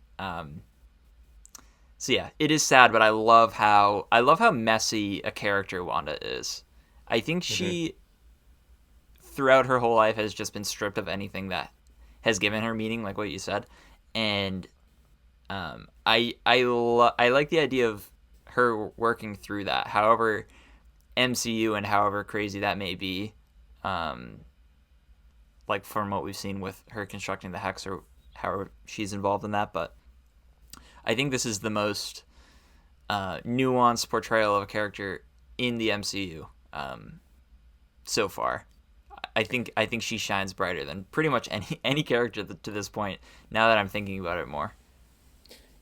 So yeah, it is sad, but I love how messy a character Wanda is. I think Hmm. she throughout her whole life has just been stripped of anything that has given her meaning, like what you said, and I like the idea of her working through that. However, MCU and however crazy that may be, um, like from what we've seen with her constructing the hex or how she's involved in that, but I think this is the most nuanced portrayal of a character in the MCU so far. I think she shines brighter than pretty much any character to this point. Now that I'm thinking about it more.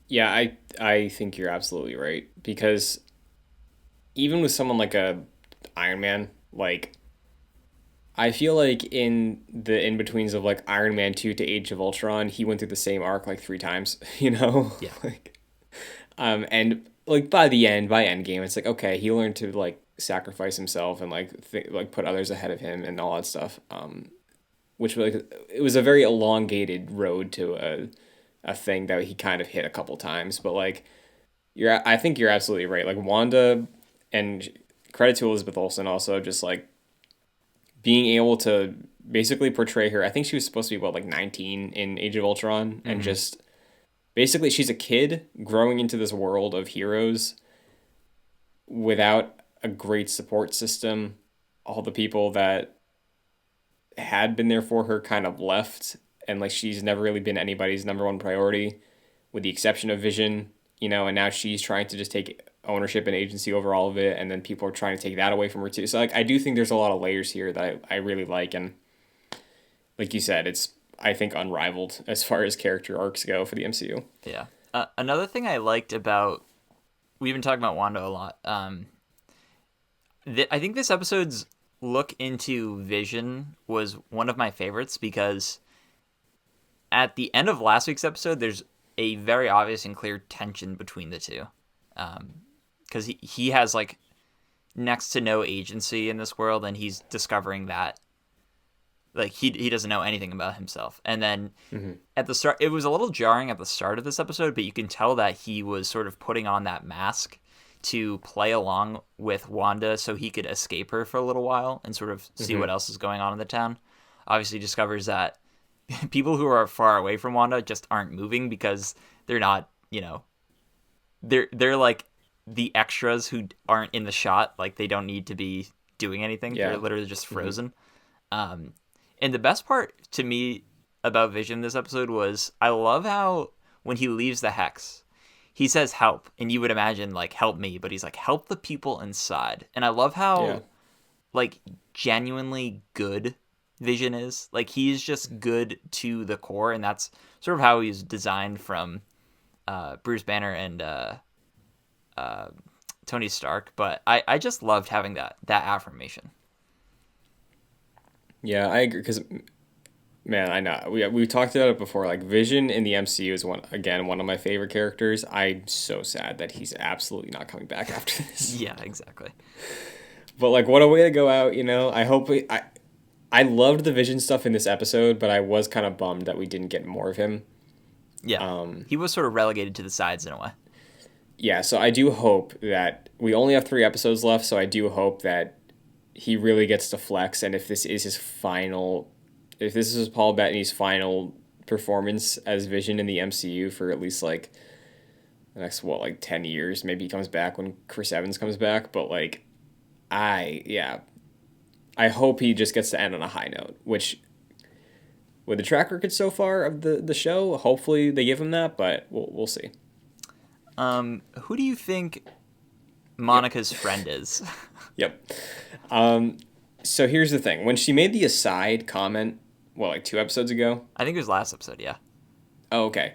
Yeah, I think you're absolutely right because even with someone like a Iron Man, like I feel like in the in betweens of like Iron Man 2 to Age of Ultron, he went through the same arc like three times, Yeah, like and like by the end, by Endgame, it's like okay, he learned to like sacrifice himself and like like put others ahead of him and all that stuff. Which like it was a very elongated road to a thing that he kind of hit a couple times, but like I think you're absolutely right. Like Wanda and credit to Elizabeth Olsen also just like being able to basically portray her. I think she was supposed to be what like 19 in Age of Ultron and mm-hmm. just basically she's a kid growing into this world of heroes without a great support system. All the people that had been there for her kind of left, and like she's never really been anybody's number one priority, with the exception of Vision, and now she's trying to just take ownership and agency over all of it, and then people are trying to take that away from her too. So like I do think there's a lot of layers here that I really like, and like you said, it's I think unrivaled as far as character arcs go for the MCU. Yeah. Another thing I liked about we've been talking about Wanda a lot. I think this episode's look into Vision was one of my favorites because at the end of last week's episode, there's a very obvious and clear tension between the two. Because he has like next to no agency in this world, and he's discovering that like he doesn't know anything about himself. And then at the start, it was a little jarring at the start of this episode, but you can tell that he was sort of putting on that mask to play along with Wanda so he could escape her for a little while and sort of see what else is going on in the town. Obviously discovers that people who are far away from Wanda just aren't moving because they're not, they're like the extras who aren't in the shot. Like they don't need to be doing anything. Yeah. They're literally just frozen. And the best part to me about Vision this episode was I love how when he leaves the Hex, he says help, and you would imagine like help me, but he's like help the people inside. And I love how like genuinely good Vision is. Like he's just good to the core, and that's sort of how he's designed from Bruce Banner and Tony Stark. But I just loved having that affirmation. Yeah, I agree because, man, I know we talked about it before. Like Vision in the MCU is one of my favorite characters. I'm so sad that he's absolutely not coming back after this. Yeah, exactly. But like, what a way to go out, I hope I loved the Vision stuff in this episode, but I was kind of bummed that we didn't get more of him. Yeah, he was sort of relegated to the sides in a way. Yeah, so I do hope that we only have 3 episodes left. So I do hope that he really gets to flex, and if this is Paul Bettany's final performance as Vision in the MCU for at least like the next 10 years, maybe he comes back when Chris Evans comes back, but like I hope he just gets to end on a high note, which with the track record so far of the show, hopefully they give him that, but we'll see. Who do you think Monica's friend is? Yep. So here's the thing. When she made the aside comment, 2 episodes ago? I think it was last episode, yeah. Oh, okay.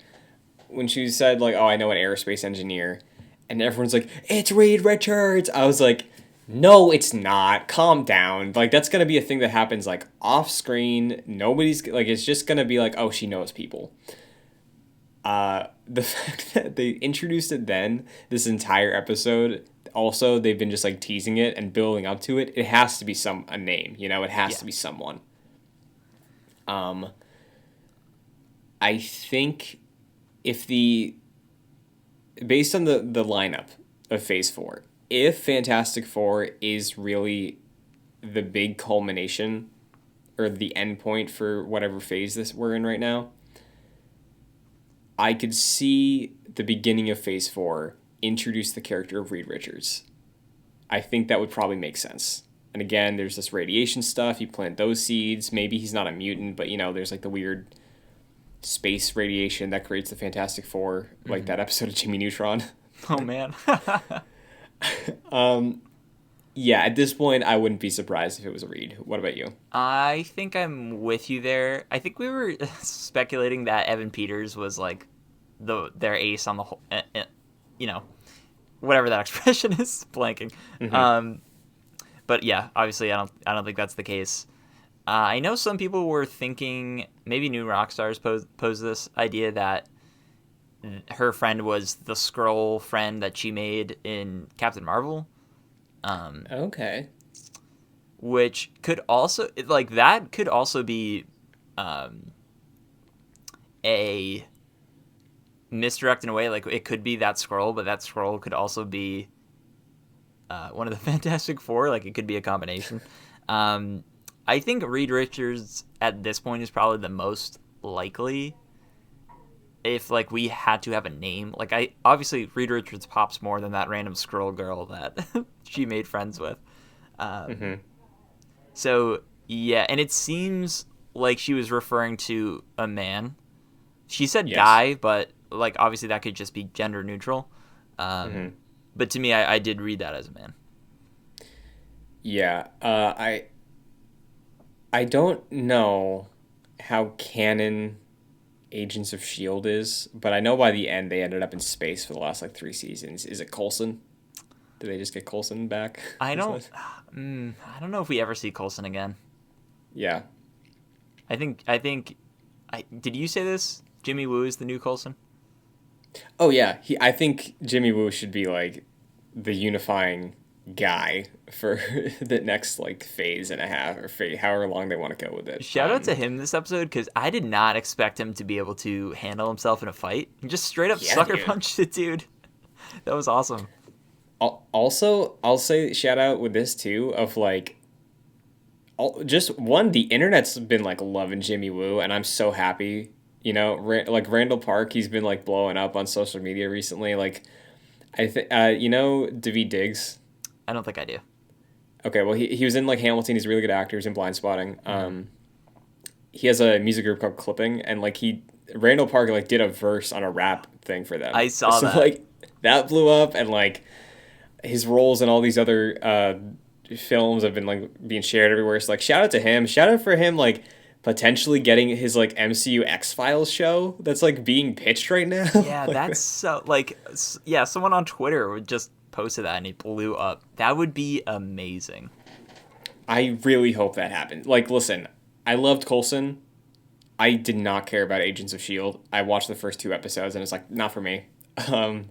When she said, I know an aerospace engineer, and everyone's like, it's Reed Richards! I was like, no, it's not. Calm down. That's gonna be a thing that happens, off screen. Nobody's, it's just gonna be oh, she knows people. The fact that they introduced it then, this entire episode, also they've been just teasing it and building up to it. It has to be a name, it has to be someone. I think based on the lineup of Phase 4, if Fantastic Four is really the big culmination or the end point for whatever phase we're in right now, I could see the beginning of Phase 4 introduce the character of Reed Richards. I think that would probably make sense. And again, there's this radiation stuff. You plant those seeds. Maybe he's not a mutant, but there's the weird space radiation that creates the Fantastic Four, like that episode of Jimmy Neutron. Oh man. Yeah, at this point, I wouldn't be surprised if it was a Reed. What about you? I think I'm with you there. I think we were speculating that Evan Peters was their ace on the whole, whatever that expression is, blanking. But yeah, obviously, I don't think that's the case. I know some people were thinking maybe New Rockstars posed this idea that her friend was the Skrull friend that she made in Captain Marvel. Okay. Which could also that could also be a misdirect in a way. It could be that Skrull, but that Skrull could also be one of the Fantastic Four. It could be a combination. I think Reed Richards at this point is probably the most likely if like we had to have a name, like I obviously Reed Richards pops more than that random squirrel girl that she made friends with. Mm-hmm. So yeah, and it seems like she was referring to a man. She said Yes. guy, but like obviously that could just be gender neutral. Mm-hmm. But to me, I did read that as a man. Yeah. I don't know how canon Agents of Shield is, but I know by the end they ended up in space for the last like 3 seasons. Is it Coulson? Did they just get Coulson back? I Is don't, that- I don't know if we ever see Coulson again. Yeah. I did you say this? Jimmy Woo is the new Coulson. Oh yeah. I think Jimmy Woo should be like the unifying guy for the next like phase and a half or however long they want to go with it. Shout out to him this episode because I did not expect him to be able to handle himself in a fight. He just straight up Yeah, sucker dude. punched the dude. That was awesome. Also, I'll say shout out with this too of like just one, the internet's been like loving Jimmy Woo, and I'm so happy. You know, like Randall Park, he's been like blowing up on social media recently. Like, I think, you know, David Diggs. I don't think I do. Okay, well, he was in like Hamilton. He's a really good actor. He's in Blind Spotting. He has a music group called Clipping, and like Randall Park like did a verse on a rap thing for them. I saw so, that. like that blew up, and like his roles in all these other films have been like being shared everywhere. So like shout out to him. Shout out for him like potentially getting his like MCU X-Files show that's like being pitched right now. Yeah, Like, that's so like yeah. Someone on Twitter would just posted that and it blew up. That would be amazing. I really hope that happens. Like, listen, I loved Coulson. I did not care about Agents of Shield. I watched the first 2 episodes and it's like not for me. Um,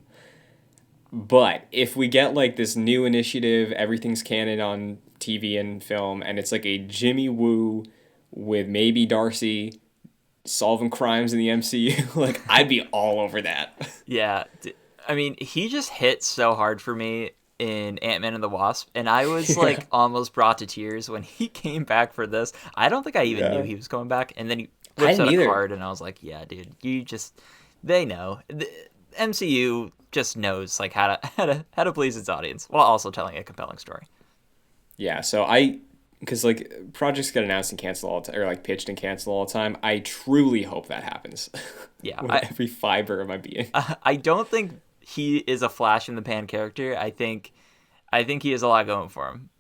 but if we get like this new initiative, everything's canon on TV and film, and it's like a Jimmy Woo with maybe Darcy solving crimes in the MCU, like I'd be all over that. Yeah, I mean, he just hit so hard for me in Ant-Man and the Wasp, and I was like almost brought to tears when he came back for this. I don't think I even knew Yeah. he was coming back, and then he I whips didn't out a either. card, and I was like, yeah, dude, they know. The MCU just knows like how to please its audience while also telling a compelling story. Yeah, so because like projects get announced and canceled all the time, or like pitched and canceled all the time. I truly hope that happens. Yeah, With every fiber of my being. I don't think he is a flash in the pan character. I think he has a lot going for him.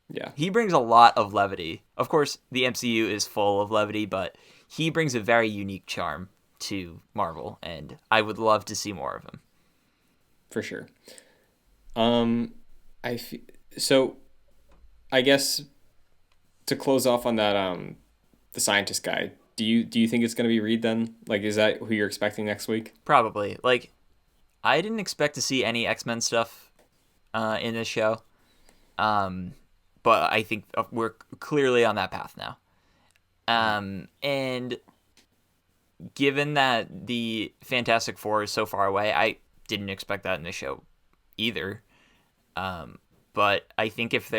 Yeah, He brings a lot of levity. Of course, the MCU is full of levity, but he brings a very unique charm to Marvel, and I would love to see more of him. for sure. So I guess to close off on that, the scientist guy. Do you think it's gonna be Reed then? Like, is that who you're expecting next week? Probably. Like, I didn't expect to see any X-Men stuff in this show, but I think we're clearly on that path now. And given that the Fantastic Four is so far away, I didn't expect that in this show either. But I think if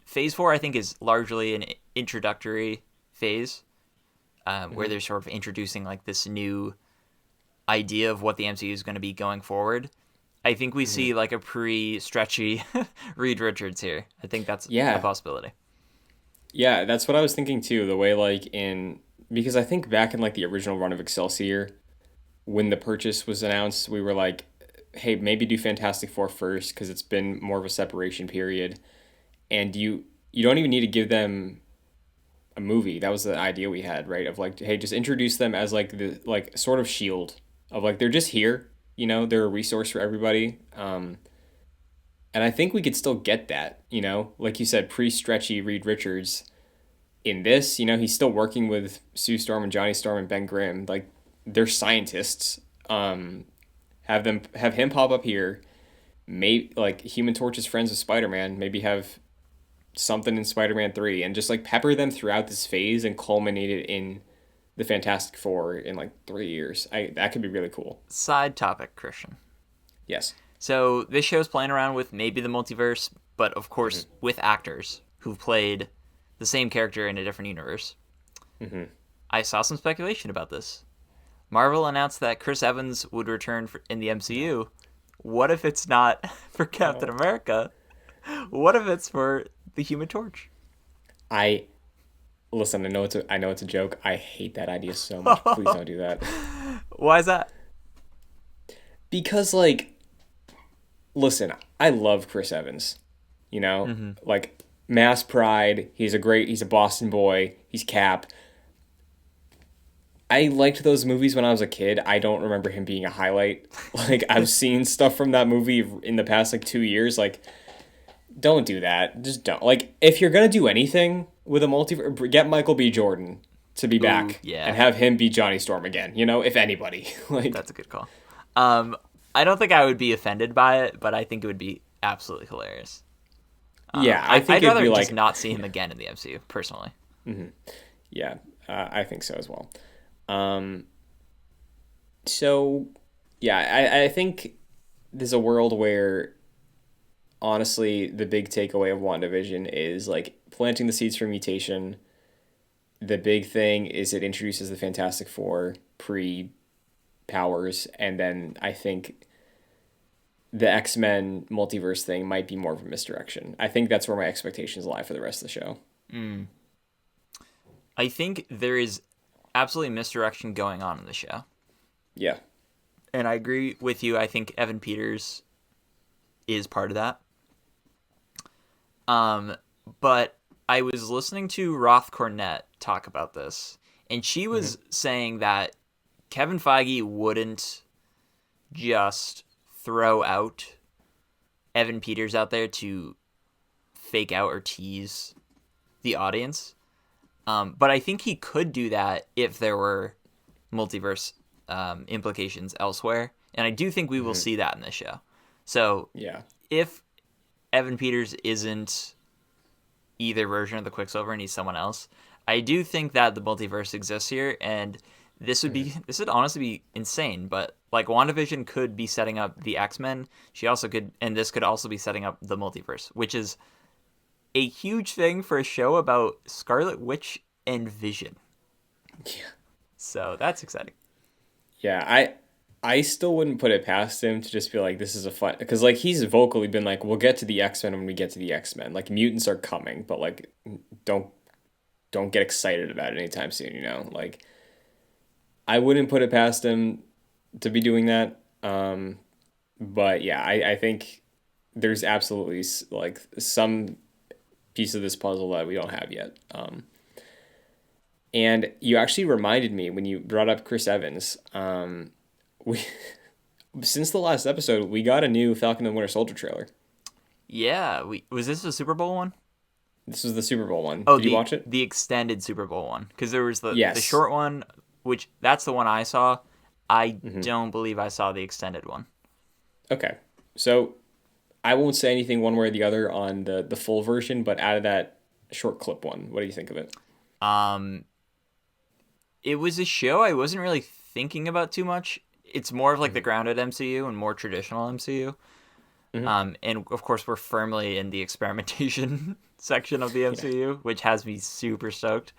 Phase 4, I think, is largely an introductory phase, where they're sort of introducing like this new idea of what the MCU is going to be going forward. I think we see like a pre-stretchy Reed Richards here. I think that's a possibility. Yeah, that's what I was thinking too. The way because I think back in like the original run of Excelsior, when the purchase was announced, we were like, hey, maybe do Fantastic Four first because it's been more of a separation period, and you don't even need to give them a movie. That was the idea we had, right? Of like, hey, just introduce them as like the like sort of shield of like they're just here, they're a resource for everybody. And I think we could still get that, like you said, pre-stretchy Reed Richards in this, he's still working with Sue Storm and Johnny Storm and Ben Grimm. Like they're scientists. Have him pop up here. Maybe like Human Torch is friends with Spider-Man. Maybe have something in Spider-Man 3 and just like pepper them throughout this phase and culminate it in the Fantastic Four in like 3 years. That could be really cool. Side topic, Christian. Yes. So this show's playing around with maybe the multiverse, but of course with actors who've played the same character in a different universe. I saw some speculation about this. Marvel announced that Chris Evans would return in the MCU. What if it's not for Captain Oh. America? What if it's for the Human Torch? I listen. I know it's a joke. I hate that idea so much. Please don't do that. Why is that? Because like, listen, I love Chris Evans. You know, like Mass Pride. He's a Boston boy. He's Cap. I liked those movies when I was a kid. I don't remember him being a highlight. Like I've seen stuff from that movie in the past like 2 years. Like don't do that. Just don't. Like if you're gonna do anything with a multiverse, get Michael B. Jordan to be Ooh, back yeah. and have him be Johnny Storm again. You know, if anybody. Like That's a good call. I don't think I would be offended by it, but I think it would be absolutely hilarious. yeah, I think I'd it'd rather be just like not see him again in the MCU, personally. yeah, I think so as well. Um, so yeah, I think there's a world where honestly the big takeaway of WandaVision is like planting the seeds for mutation. The big thing is it introduces the Fantastic Four pre powers, and then I think the X-Men multiverse thing might be more of a misdirection. I think that's where my expectations lie for the rest of the show. I think there is absolutely misdirection going on in the show. Yeah. And I agree with you. I think Evan Peters is part of that. But I was listening to Roth Cornett talk about this, and she was saying that Kevin Feige wouldn't just throw out Evan Peters out there to fake out or tease the audience. But I think he could do that if there were multiverse implications elsewhere. And I do think we will see that in this show. So Yeah. if Evan Peters isn't either version of the Quicksilver and he's someone else, I do think that the multiverse exists here, and this would honestly be insane. But like WandaVision could be setting up the X-Men, she also could, and this could also be setting up the multiverse, which is a huge thing for a show about Scarlet Witch and Vision. Yeah. So that's exciting. Yeah, I still wouldn't put it past him to just be like, this is a fun, because like he's vocally been like, we'll get to the X-Men when we get to the X-Men. Like mutants are coming, but like don't get excited about it anytime soon. You know, like I wouldn't put it past him to be doing that. But yeah, I think there's absolutely like some piece of this puzzle that we don't have yet. And you actually reminded me when you brought up Chris Evans. We since the last episode, we got a new Falcon and Winter Soldier trailer. Yeah, was this the Super Bowl one? This was the Super Bowl one. Oh, Did you watch it? the extended Super Bowl one, because there was the Yes. short one, which that's the one I saw. I don't believe I saw the extended one. Okay. So I won't say anything one way or the other on the full version, but out of that short clip one, what do you think of it? It was a show I wasn't really thinking about too much. It's more of like the grounded MCU and more traditional MCU. And of course, we're firmly in the experimentation section of the MCU, which has me super stoked.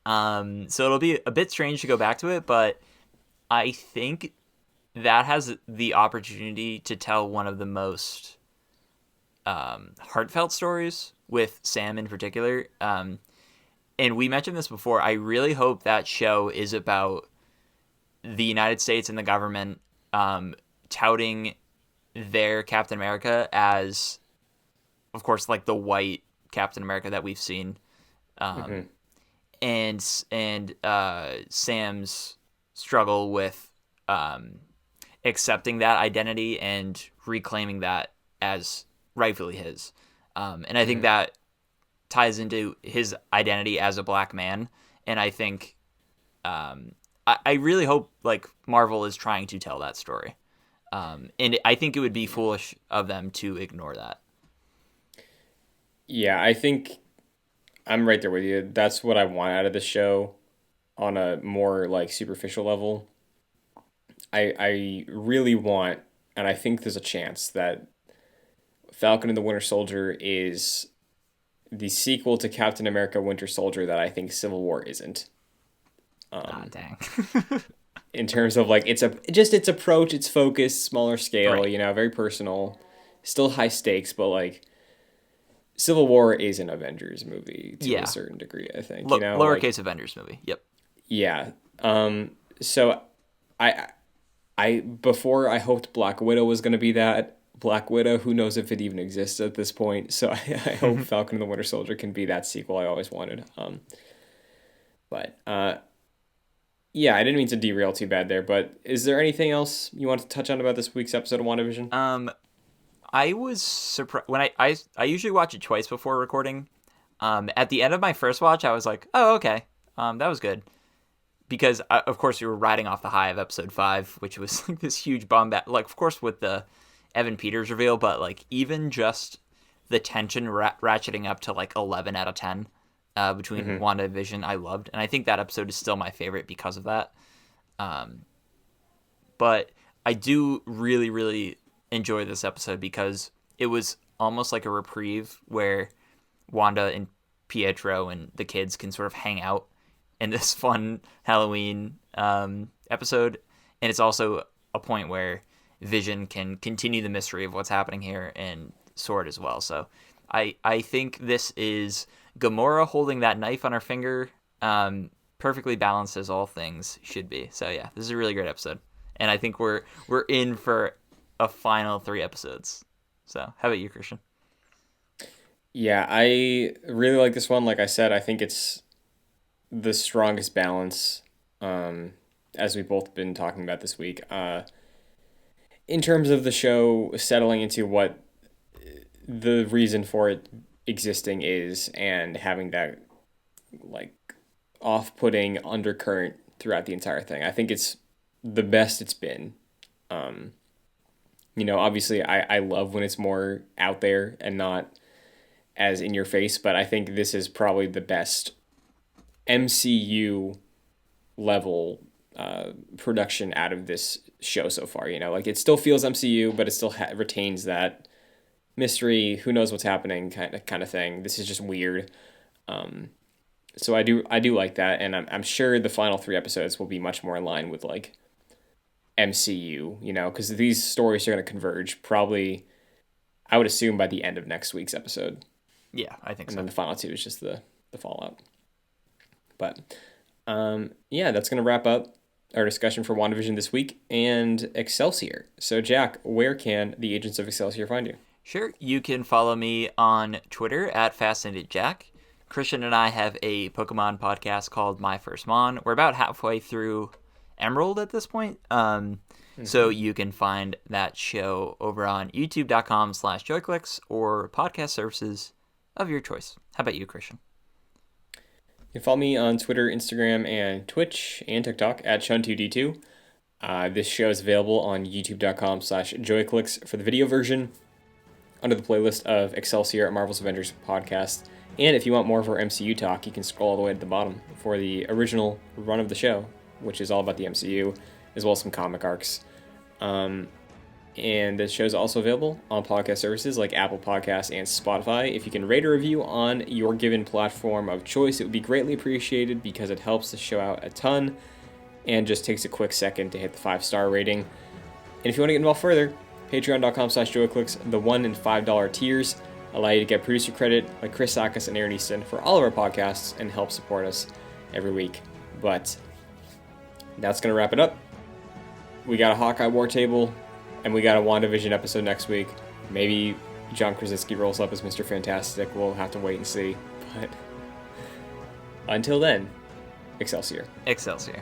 So it'll be a bit strange to go back to it, but I think that has the opportunity to tell one of the most heartfelt stories with Sam in particular. And we mentioned this before. I really hope that show is about the United States and the government touting their Captain America as, of course, like the white Captain America that we've seen, and Sam's struggle with accepting that identity and reclaiming that as rightfully his. And I think that ties into his identity as a black man. And I think I really hope like Marvel is trying to tell that story. And I think it would be foolish of them to ignore that. Yeah, I think I'm right there with you. That's what I want out of the show on a more like superficial level. I really want, and I think there's a chance that Falcon and the Winter Soldier is the sequel to Captain America Winter Soldier that I think Civil War isn't. Dang. in terms of like its approach, its focus, smaller scale, Right. you know, very personal, still high stakes, but like Civil War is an Avengers movie to a Yeah. certain degree, I think, you know, like Lowercase Avengers movie. Yep. yeah. So I before I hoped Black Widow was going to be that. Black Widow, who knows if it even exists at this point. So I hope Falcon and the Winter Soldier can be that sequel I always wanted. But yeah, I didn't mean to derail too bad there, but is there anything else you want to touch on about this week's episode of WandaVision? I was surprised when I usually watch it twice before recording. At the end of my first watch, I was like, oh, okay. That was good. Because, of course, we were riding off the high of episode 5, which was like this huge bombast. Like, of course, with the Evan Peters reveal, but like even just the tension ratcheting up to like 11 out of 10 between Wanda and Vision, I loved. And I think that episode is still my favorite because of that. But I do really, really enjoy this episode because it was almost like a reprieve where Wanda and Pietro and the kids can sort of hang out in this fun Halloween episode. And it's also a point where Vision can continue the mystery of what's happening here and Sword as well. So I think this is Gamora holding that knife on her finger, perfectly balanced as all things should be. So yeah, this is a really great episode. And I think we're in for a final 3 episodes. So how about you, Christian? Yeah, I really like this one. Like I said, I think it's the strongest balance, as we've both been talking about this week. In terms of the show settling into what the reason for it existing is and having that like off-putting undercurrent throughout the entire thing. I think it's the best it's been. You know, obviously I love when it's more out there and not as in your face, but I think this is probably the best MCU level production out of this show so far. You know, like it still feels MCU, but it still retains that mystery, who knows what's happening kind of thing. This is just weird. So I do like that, and I'm sure the final 3 episodes will be much more in line with like MCU, you know, because these stories are going to converge probably, I would assume, by the end of next week's episode. Yeah, I think And so. then the final 2 is just the fallout. But yeah, that's going to wrap up our discussion for WandaVision this week and Excelsior. So Jack, where can the agents of Excelsior find you? Sure, you can follow me on Twitter at FascinatedJack. Christian and I have a Pokemon podcast called My First Mon. We're about halfway through Emerald at this point. So you can find that show over on youtube.com/joyclicks or podcast services of your choice. How about you, Christian? You can follow me on Twitter, Instagram, and Twitch and TikTok at Chun2D2. This show is available on youtube.com/joyclicks for the video version under the playlist of Excelsior Marvel's Avengers podcast. And if you want more of our MCU talk, you can scroll all the way to the bottom for the original run of the show, which is all about the MCU, as well as some comic arcs. And this show is also available on podcast services like Apple Podcasts and Spotify. If you can rate or review on your given platform of choice, it would be greatly appreciated because it helps the show out a ton and just takes a quick second to hit the 5-star rating. And if you want to get involved further, patreon.com/joyclicks, the $1 and $5 tiers allow you to get producer credit like Chris Sakas and Aaron Easton for all of our podcasts and help support us every week. But that's going to wrap it up. We got a Hawkeye War Table, and we got a WandaVision episode next week. Maybe John Krasinski rolls up as Mr. Fantastic. We'll have to wait and see. But until then, Excelsior. Excelsior.